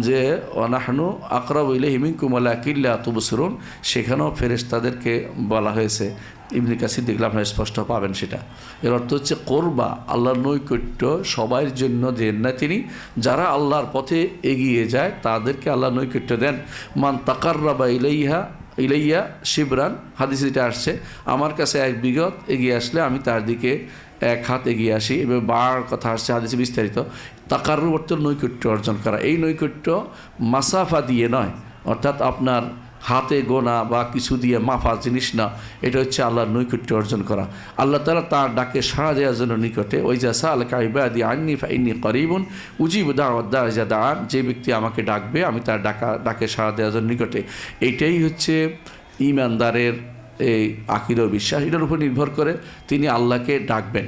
যে ওয়ানাহনু আকরাবু ইলাইহি মিনকুম ওয়ালাকিন লা তুবসিরুন, সেখানেও ফেরেশতাদেরকে বলা হয়েছে। ইবনে কাসির দেখলে আপনারা স্পষ্ট পাবেন সেটা। এর অর্থ হচ্ছে কোরবা, আল্লাহর নৈকট্য সবার জন্য দেন না তিনি, যারা আল্লাহর পথে এগিয়ে যায় তাদেরকে আল্লাহ নৈকট্য দেন। মান তাকাররাবা ইলাইয়া শিবরান, হাদিসে যেটা আসছে, আমার কাছে এক বিঘত এগিয়ে আসলে আমি তার দিকে এক হাত এগিয়ে আসি। এবার বার কথা আসছে হাদিসে বিস্তারিত। তাকাররুব অর্থ নৈকট্য অর্জন করা। এই নৈকট্য মাসাফা দিয়ে নয়, অর্থাৎ আপনার হাতে গোনা বা কিছু দিয়ে মাফা জিনিস না, এটা হচ্ছে আল্লাহর নৈকট্য অর্জন করা। আল্লাহ তাআলা তার ডাকে সাড়া দেওয়ার জন্য নিকটে। ওই যা সাআলাকা ইবাদি আন্নী ফাইন্নী করিবুন উজিবু দাওয়াত দাঈ ইযা দাআন, যে ব্যক্তি আমাকে ডাকবে আমি তার ডাকে সাড়া দেওয়ার জন্য নিকটে। এইটাই হচ্ছে ঈমানদারের এই আকীদা বিশ্বাস। এটার উপর নির্ভর করে তিনি আল্লাহকে ডাকবেন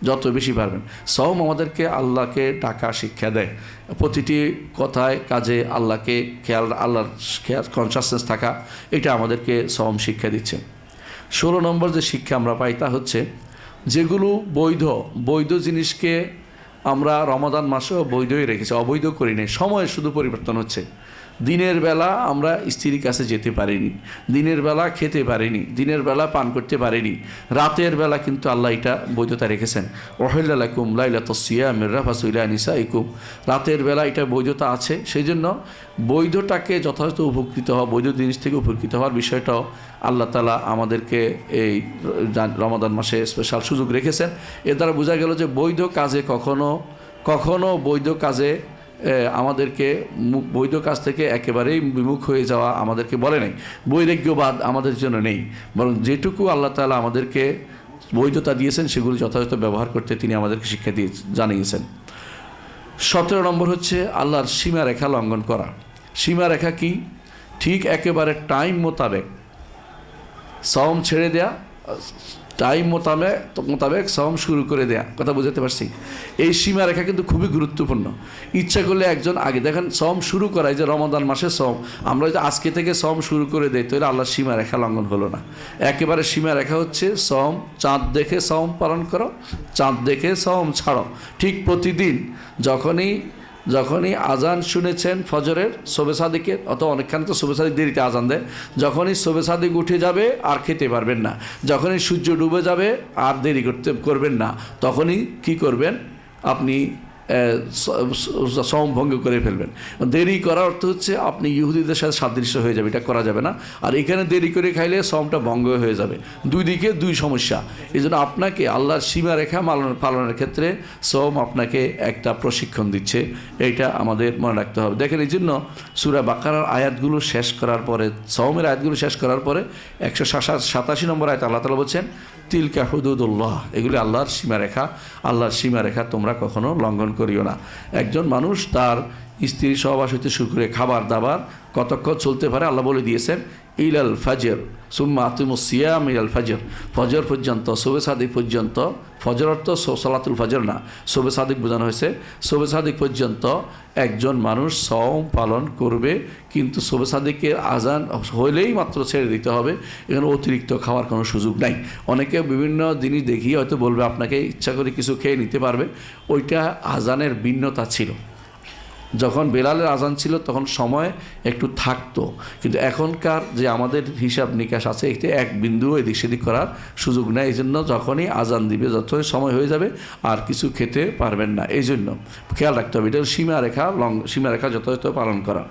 যত বেশি পারবেন। সওম আমাদেরকে আল্লাহকে ডাকা শিক্ষা দেয়, প্রতিটি কথায় কাজে আল্লাহকে আল্লাহর কনসাসনেস থাকা, এটা আমাদেরকে সওম শিক্ষা দিচ্ছে। 16 নম্বর যে শিক্ষা আমরা পাই তা হচ্ছে, যেগুলো বৈধ জিনিসকে আমরা রমাদান মাসেও বৈধই রেখেছি, অবৈধ করি নাই। সময় শুধু পরিবর্তন হচ্ছে। দিনের বেলা আমরা স্ত্রীর কাছে যেতে পারিনি, দিনের বেলা খেতে পারিনি, দিনের বেলা পান করতে পারিনি, রাতের বেলা কিন্তু আল্লাহ এটা বৈধতা রেখেছেন। ওহিল্লা লাকুম লাইলাতুস সিয়ামির রাফাসু ইলা নিসাইকুম, রাতের বেলা এটা বৈধতা আছে। সেই জন্য বৈধটাকে যথাযথ উপকৃত হওয়া, বৈধ জিনিস থেকে উপকৃত হওয়ার বিষয়টাও আল্লাহ তাআলা আমাদেরকে এই রমাদান মাসে স্পেশাল সুযোগ রেখেছেন। এর দ্বারা বোঝা গেল যে বৈধ কাজে কখনো বৈধ কাজে আমাদেরকে বৈধ কাজ থেকে একেবারেই বিমুখ হয়ে যাওয়া আমাদেরকে বলে নাই। বৈরাগ্যবাদ আমাদের জন্য নেই, বরং যেটুকু আল্লাহ তাআলা আমাদেরকে বৈধতা দিয়েছেন সেগুলো যথাযথ ব্যবহার করতে তিনি আমাদেরকে শিক্ষা জানিয়েছেন। 17 নম্বর হচ্ছে আল্লাহর সীমারেখা লঙ্ঘন করা। সীমারেখা কি? ঠিক একেবারে টাইম মোতাবেক সওম ছেড়ে দেয়া, টাইম মোতাবেক সওম শুরু করে দেয়া। কথা বুঝাতে পারছি? এই সীমারেখা কিন্তু খুবই গুরুত্বপূর্ণ। ইচ্ছা করলে একজন আগে দেখেন সওম শুরু করায়, যে রমাদান মাসে সওম, আমরা যদি আজকে থেকে সওম শুরু করে দেই তাহলে আল্লাহর সীমারেখা লঙ্ঘন হলো না। একেবারে সীমারেখা হচ্ছে সওম, চাঁদ দেখে সওম পালন করো, চাঁদ দেখে সওম ছাড়ো। ঠিক প্রতিদিন যখনই আজান শুনেছেন ফজরের শবে সাদিকের, অথবা অনেকখানে তো শবে সাদিক দেরিতে আজান দেয়, যখনই শবে সাদিক উঠে যাবে আর খেতে পারবেন না, যখনই সূর্য ডুবে যাবে আর দেরি করবেন না, তখনই কি করবেন? আপনি সওম ভঙ্গ করে ফেলবেন। দেরি করার অর্থ হচ্ছে আপনি ইহুদিদের সাথে সাদৃশ্য হয়ে যাবে, এটা করা যাবে না। আর এখানে দেরি করে খাইলে সওমটা ভঙ্গ হয়ে যাবে। দুই দিকে দুই সমস্যা। এই জন্য আপনাকে আল্লাহর সীমারেখা পালনের ক্ষেত্রে সওম আপনাকে একটা প্রশিক্ষণ দিচ্ছে, এইটা আমাদের মনে রাখতে হবে। দেখেন, এই জন্য সূরা বাকারার আয়াতগুলো শেষ করার পরে, সওমের আয়াতগুলো শেষ করার পরে 187 নম্বর আয়াত আল্লাহ তাআলা বলছেন, তিলকা হুদুদুল্লাহ, এগুলি আল্লাহর সীমারেখা। আল্লাহর সীমারেখা তোমরা কখনো লঙ্ঘন করিও না। একজন মানুষ তার স্ত্রী সহবাস হইতে শুরু করে খাবার দাবার কতক্ষণ চলতে পারে আল্লাহ বলে দিয়েছেন, ইলাল ফাজর সুম্মা আতিমুস সিয়াম ইলাল ফাজর, ফজর পর্যন্ত, শবে সাদিক পর্যন্ত। ফজর অর্থ সালাতুল ফজর না, শবে সাদিক বোঝানো হয়েছে। শবে সাদিক পর্যন্ত একজন মানুষ সওম পালন করবে, কিন্তু শবে সাদিকের আজান হইলেই মাত্র ছেড়ে দিতে হবে। এখানে অতিরিক্ত খাওয়ার কোনো সুযোগ নাই। অনেকে বিভিন্ন জিনিস দেখিয়ে হয়তো বলবে আপনাকে ইচ্ছা করে কিছু খেয়ে নিতে পারবে, ওইটা আজানের ভিন্নতা ছিল। যখন বেলালের আজান ছিল তখন সময় একটু থাকতো, কিন্তু এখনকার যে আমাদের হিসাব নিকাশ আছে, এতে এক বিন্দু এদিক সেদিক করার সুযোগ নেই। এই জন্য যখনই আজান দিবে, যতই সময় হয়ে যাবে আর কিছু খেতে পারবেন না। এই জন্য খেয়াল রাখতে হবে, এটা সীমারেখা যথাযথ পালন করা।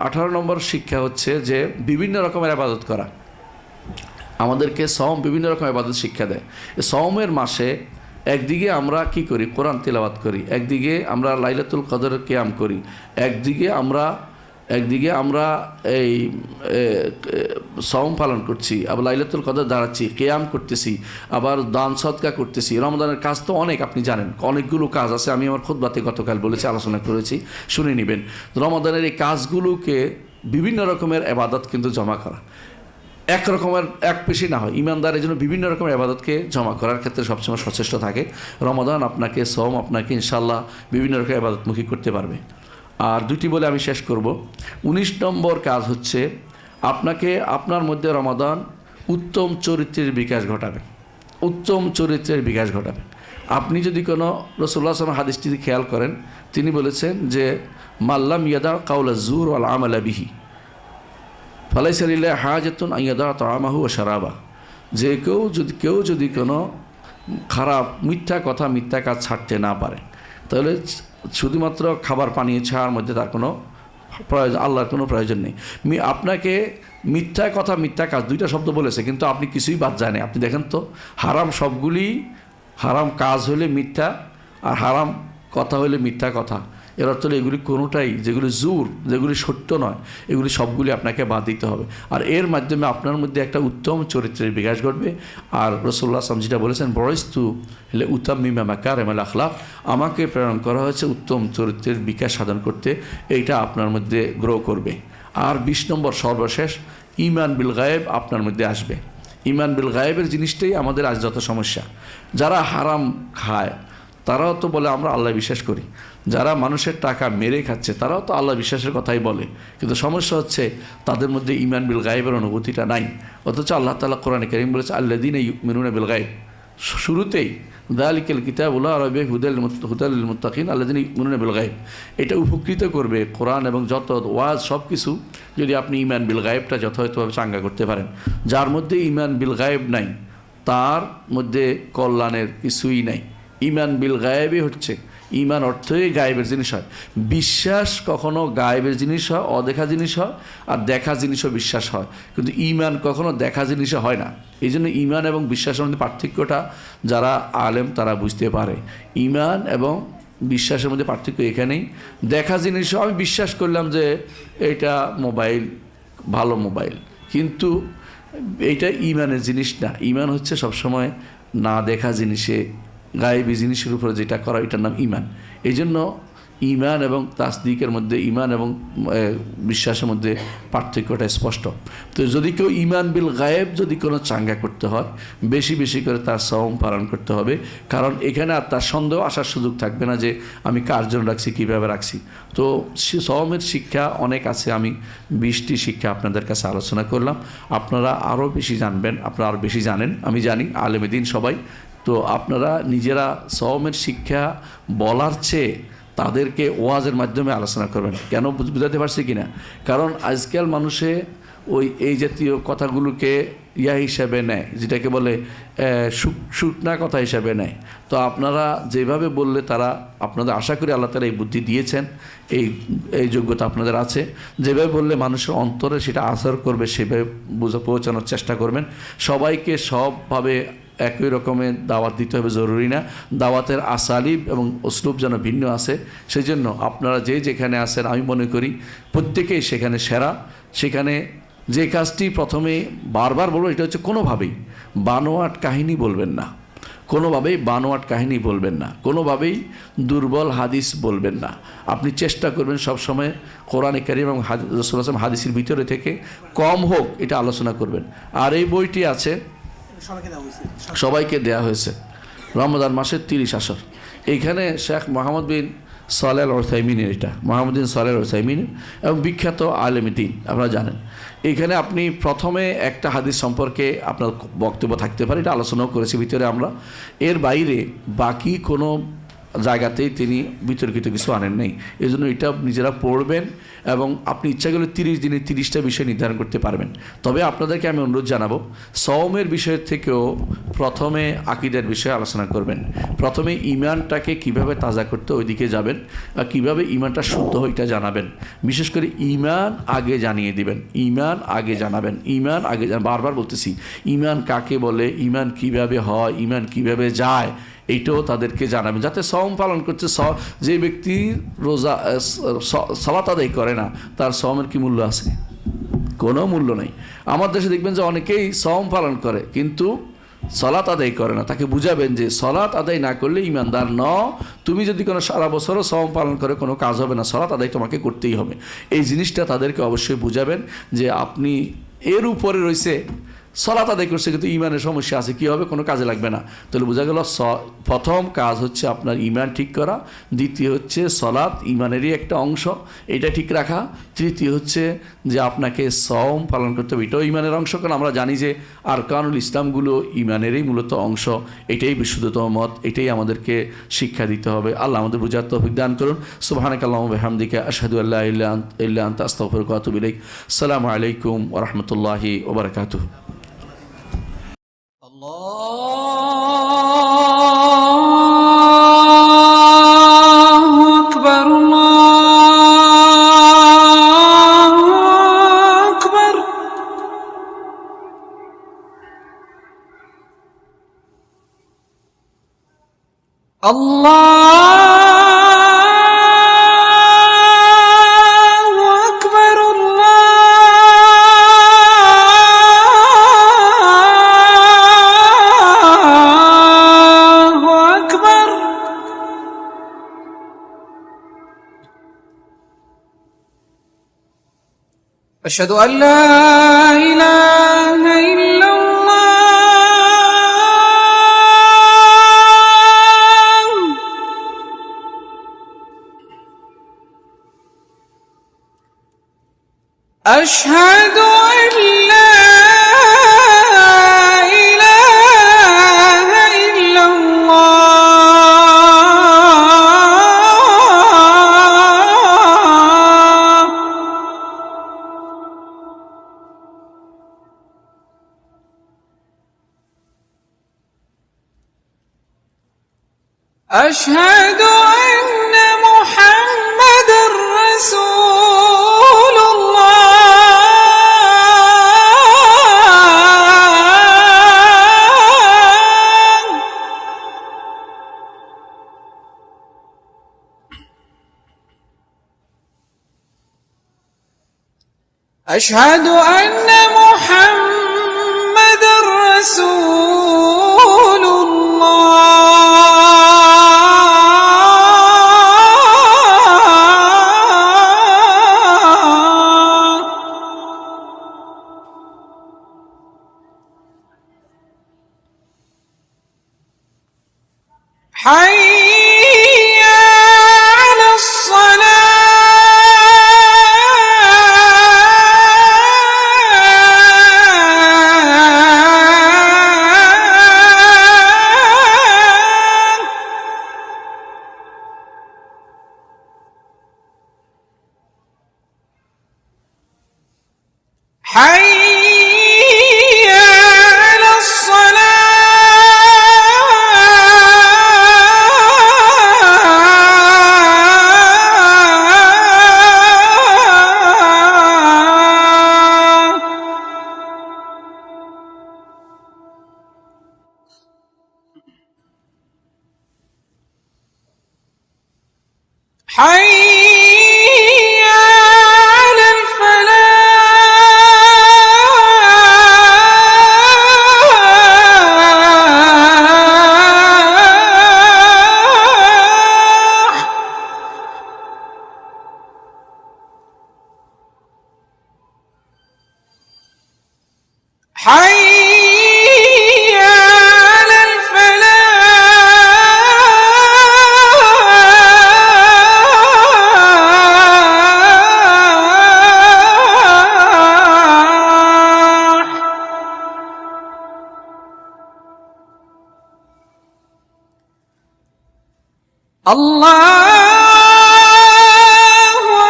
18 নম্বর শিক্ষা হচ্ছে যে বিভিন্ন রকমের ইবাদত করা। আমাদেরকে সওম বিভিন্ন রকমের ইবাদত শিক্ষা দেয়। সওমের মাসে একদিকে আমরা কি করি? কোরআন তিলাওয়াত করি, একদিকে আমরা লাইলাতুল কদরের কিয়াম করি, একদিকে আমরা এই সওম পালন করছি, আবার লাইলাতুল কদর দাঁড়াচ্ছি, কিয়াম করতেছি, আবার দান সদকা করতেছি। রমজানের কাজ তো অনেক, আপনি জানেন অনেকগুলো কাজ আছে। আমি আমার খুতবাতে গতকাল বলেছি, আলোচনা করেছি, শুনে নেবেন। রমজানের এই কাজগুলোকে বিভিন্ন রকমের ইবাদত কিন্তু জমা করা, এক রকমের এক পেশি না হয়। ইমানদারের জন্য বিভিন্ন রকমের ইবাদতকে জমা করার ক্ষেত্রে সবসময় সচেষ্ট থাকে। রমাদান আপনাকে, সওম আপনাকে ইনশাআল্লাহ বিভিন্ন রকমের ইবাদতমুখী করতে পারবে। আর দুটি বলে আমি শেষ করব। 19 নম্বর কাজ হচ্ছে আপনাকে আপনার মধ্যে রমাদান উত্তম চরিত্রের বিকাশ ঘটাবে। উত্তম চরিত্রের বিকাশ ঘটাবে। আপনি যদি কোনো রাসূলুল্লাহ সাল্লাল্লাহু আলাইহি ওয়াসাল্লাম হাদিসটি খেয়াল করেন, তিনি বলেছেন যে মাল্লাম ইয়াদা কাউলা জুর ওয়াল আমালা বিহি ফালাইসা লিল্লাহি হাজাতুন আন ইয়াদা তাআমাহু ওয়া শারাবা। যে কেউ যদি কোনো খারাপ মিথ্যা কথা মিথ্যা কাজ ছাড়তে না পারে, তাহলে শুধুমাত্র খাবার পানি ছাড়ার মধ্যে তার কোনো প্রয়োজন, আল্লাহর কোনো প্রয়োজন নেই। আপনাকে মিথ্যা কথা মিথ্যা কাজ দুইটা শব্দ বলেছে, কিন্তু আপনি কিছুই বাদ যায় না। আপনি দেখেন তো, হারাম সবগুলি, হারাম কাজ হলে মিথ্যা, আর হারাম কথা হলে মিথ্যা কথা। এর অর্থ হলো এগুলি কোনোটাই, যেগুলি জুর, যেগুলি সত্য নয়, এগুলি সবগুলি আপনাকে বাদ দিতে হবে। আর এর মাধ্যমে আপনার মধ্যে একটা উত্তম চরিত্রের বিকাশ ঘটবে। আর রাসূলুল্লাহ সাল্লাল্লাহু আলাইহি ওয়াসাল্লাম যেটা বলেছেন, বয়স্তু হলে উতাম্মিমা মাকারিমাল আখলাক, আমাকে প্রেরণ করা হয়েছে উত্তম চরিত্রের বিকাশ সাধন করতে, এইটা আপনার মধ্যে গ্রো করবে। আর 20 নম্বর সর্বশেষ, ঈমান বিল গায়েব আপনার মধ্যে আসবে। ঈমান বিল গায়েবের জিনিসটাই আমাদের আজ যত সমস্যা। যারা হারাম খায় তারাও তো বলে আমরা আল্লাহ বিশ্বাস করি, যারা মানুষের টাকা মেরে খাচ্ছে তারাও তো আল্লাহ বিশ্বাসের কথাই বলে, কিন্তু সমস্যা হচ্ছে তাদের মধ্যে ঈমান বিল গায়েবের অনুভূতিটা নাই। অথচ আল্লাহ তাআলা কোরআনে কারীম বলেছে আল্লাযীনা ইউমিনুনা বিল গায়েব, শুরুতেই যালিকাল কিতাবু লা রাইবা হুদাল লিল মুত্তাকিন আল্লাযীনা ইউমিনুনা বিল গায়েব। এটা উপকৃত করবে কোরআন এবং যত ওয়াজ সব কিছু, যদি আপনি ঈমান বিল গায়েবটা যথাযথভাবে চাঙ্গা করতে পারেন। যার মধ্যে ঈমান বিল গায়েব নাই তার মধ্যে কল্যাণের কিছুই নাই। ঈমান বিল গায়েবই হচ্ছে, ঈমান অর্থই গায়েবের জিনিস হয়। বিশ্বাস কখনো গায়েবের জিনিস হয়, অদেখা জিনিস হয়, আর দেখা জিনিসও বিশ্বাস হয়, কিন্তু ঈমান কখনো দেখা জিনিসও হয় না। এই জন্য ঈমান এবং বিশ্বাসের মধ্যে পার্থক্যটা যারা আলেম তারা বুঝতে পারে। ঈমান এবং বিশ্বাসের মধ্যে পার্থক্য এখানেই। দেখা জিনিসও আমি বিশ্বাস করলাম যে এটা মোবাইল, ভালো মোবাইল, কিন্তু এইটা ঈমানের জিনিস না। ঈমান হচ্ছে সবসময় না দেখা জিনিসে, গায়েবী জিনিসের উপরে যেটা করা, এটার নাম ঈমান। এই জন্য ঈমান এবং তাসদিকের মধ্যে, ঈমান এবং বিশ্বাসের মধ্যে পার্থক্যটা স্পষ্ট। তো যদি কেউ ঈমান বিল গায়েব যদি কোনো চাঙ্গা করতে হয়, বেশি বেশি করে তার সওম পালন করতে হবে, কারণ এখানে আর তার সন্দেহ আসার সুযোগ থাকবে না যে আমি কার জন্য রাখছি, কীভাবে রাখছি। তো সওমের শিক্ষা অনেক আছে, আমি 20টি শিক্ষা আপনাদের কাছে আলোচনা করলাম। আপনারা আরও বেশি জানবেন, আপনারা আরও বেশি জানেন, আমি জানি, আলেমে দিন সবাই। তো আপনারা নিজেরা সওমের শিক্ষা বলার চেয়ে তাদেরকে ওয়াজের মাধ্যমে আলোচনা করবেন। কেন বুঝাতে পারছি কি না? কারণ আজকাল মানুষে ওই এই জাতীয় কথাগুলোকে হিসাবে নেয়, যেটাকে বলে শুকনা কথা হিসাবে নেয়। তো আপনারা যেভাবে বললে তারা, আপনাদের আশা করি আল্লাহ তাআলা এই বুদ্ধি দিয়েছেন, এই যোগ্যতা আপনাদের আছে, যেভাবে বললে মানুষের অন্তরে সেটা আসর করবে সেভাবে পৌঁছানোর চেষ্টা করবেন। সবাইকে সবভাবে একই রকমের দাওয়াত দিতে হবে জরুরি না। দাওয়াতের আসালিব এবং উসলুব যেন ভিন্ন আছে। সেই জন্য আপনারা যেখানে আছেন, আমি মনে করি প্রত্যেকেই সেখানে সেরা। সেখানে যে কাজটি প্রথমে বারবার বলবো, এটা হচ্ছে কোনোভাবেই বানোয়াট কাহিনী বলবেন না, কোনোভাবেই বানোয়াট কাহিনী বলবেন না, কোনোভাবেই দুর্বল হাদিস বলবেন না। আপনি চেষ্টা করবেন সবসময় কোরআনে কারীম এবং রাসূলুল্লাহ সাল্লাল্লাহু আলাইহি ওয়াসাল্লাম হাদিসের ভিতরে থেকে কম হোক এটা আলোচনা করবেন। আর এই বইটি আছে, সবাইকে দেয়া হয়েছে, রমজান মাসের 30 আসর। এইখানে শেখ মোহাম্মদ বিন সালেহ আল উসাইমিনের, এটা মোহাম্মদ বিন সালেহ আল উসাইমিন এবং বিখ্যাত আলেমে দ্বীন, আপনারা জানেন। এইখানে আপনি প্রথমে একটা হাদিস সম্পর্কে আপনার বক্তব্য থাকতে পারে, এটা আলোচনাও করেছি ভিতরে আমরা। এর বাইরে বাকি কোনো জায়গাতেই তিনি বিতর্কিত কিছু আনেন নেই। এই জন্য এটা নিজেরা পড়বেন এবং আপনি ইচ্ছা করলে 30 দিনে 30টা বিষয় নির্ধারণ করতে পারবেন। তবে আপনাদেরকে আমি অনুরোধ জানাবো, সওমের বিষয়ের থেকেও প্রথমে আকীদার বিষয়ে আলোচনা করবেন। প্রথমে ঈমানটাকে কিভাবে তাজা করতে ওই দিকে যাবেন, আর কীভাবে ঈমানটা শুদ্ধ হয় এটা জানাবেন। বিশেষ করে ঈমান আগে জানিয়ে দিবেন, ঈমান আগে জানাবেন, ঈমান আগে, বারবার বলতেছি, ঈমান কাকে বলে, ঈমান কিভাবে হয়, ঈমান কিভাবে যায়, এইটাও তাদেরকে জানাবেন, যাতে সওম পালন করছে। যে ব্যক্তি রোজা সালাত আদায় করে না, তার সওমের কি মূল্য আছে? কোনো মূল্য নেই। আমার দেশে দেখবেন যে অনেকেই সওম পালন করে কিন্তু সালাত আদায় করে না। তাকে বুঝাবেন যে সালাত আদায় না করলে ইমানদার ন, তুমি যদি কোনো সারা বছরও সওম পালন করে কোনো কাজ হবে না, সালাত আদায় তোমাকে করতেই হবে। এই জিনিসটা তাদেরকে অবশ্যই বুঝাবেন যে আপনি এর উপরে রয়েছে সালাত আদায় করছে কিন্তু ইমানের সমস্যা আছে, কি হবে? কোনো কাজে লাগবে না। তাহলে বোঝা গেল প্রথম কাজ হচ্ছে আপনার ইমান ঠিক করা, দ্বিতীয় হচ্ছে সালাত ইমানেরই একটা অংশ, এটা ঠিক রাখা, তৃতীয় হচ্ছে যে আপনাকে সওম পালন করতে হবে, এটাও ইমানের অংশ, কারণ আমরা জানি যে আরকানুল ইসলামগুলো ইমানেরই মূলত অংশ। এটাই বিশুদ্ধতম মত, এটাই আমাদেরকে শিক্ষা দিতে হবে। আল্লাহ আমাদের বুঝার তৌফিক দান করুন। সুবহানাকাল্লাহু ওয়া বিহামদিকা আশহাদু আল্লা ইলাহা ইল্লা আনতা আস্তাগফিরুকা ওয়া আতুবু ইলাইক। আসসালামু আলাইকুম ওয়া রাহমাতুল্লাহি ওয়া বারাকাতুহু। الله أكبر الله أكبر الله أكبر الله أكبر أشهد أن لا إله إلا الله أشهد أن لا إله إلا الله أشهد أن محمد رسول الله أشهد أن محمد رسول الله حي على الصلاة حي على الصلاة حي على الفلاح حي على الفلاح الله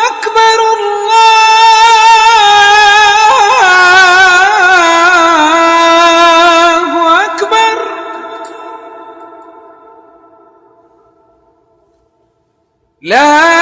أكبر الله أكبر لا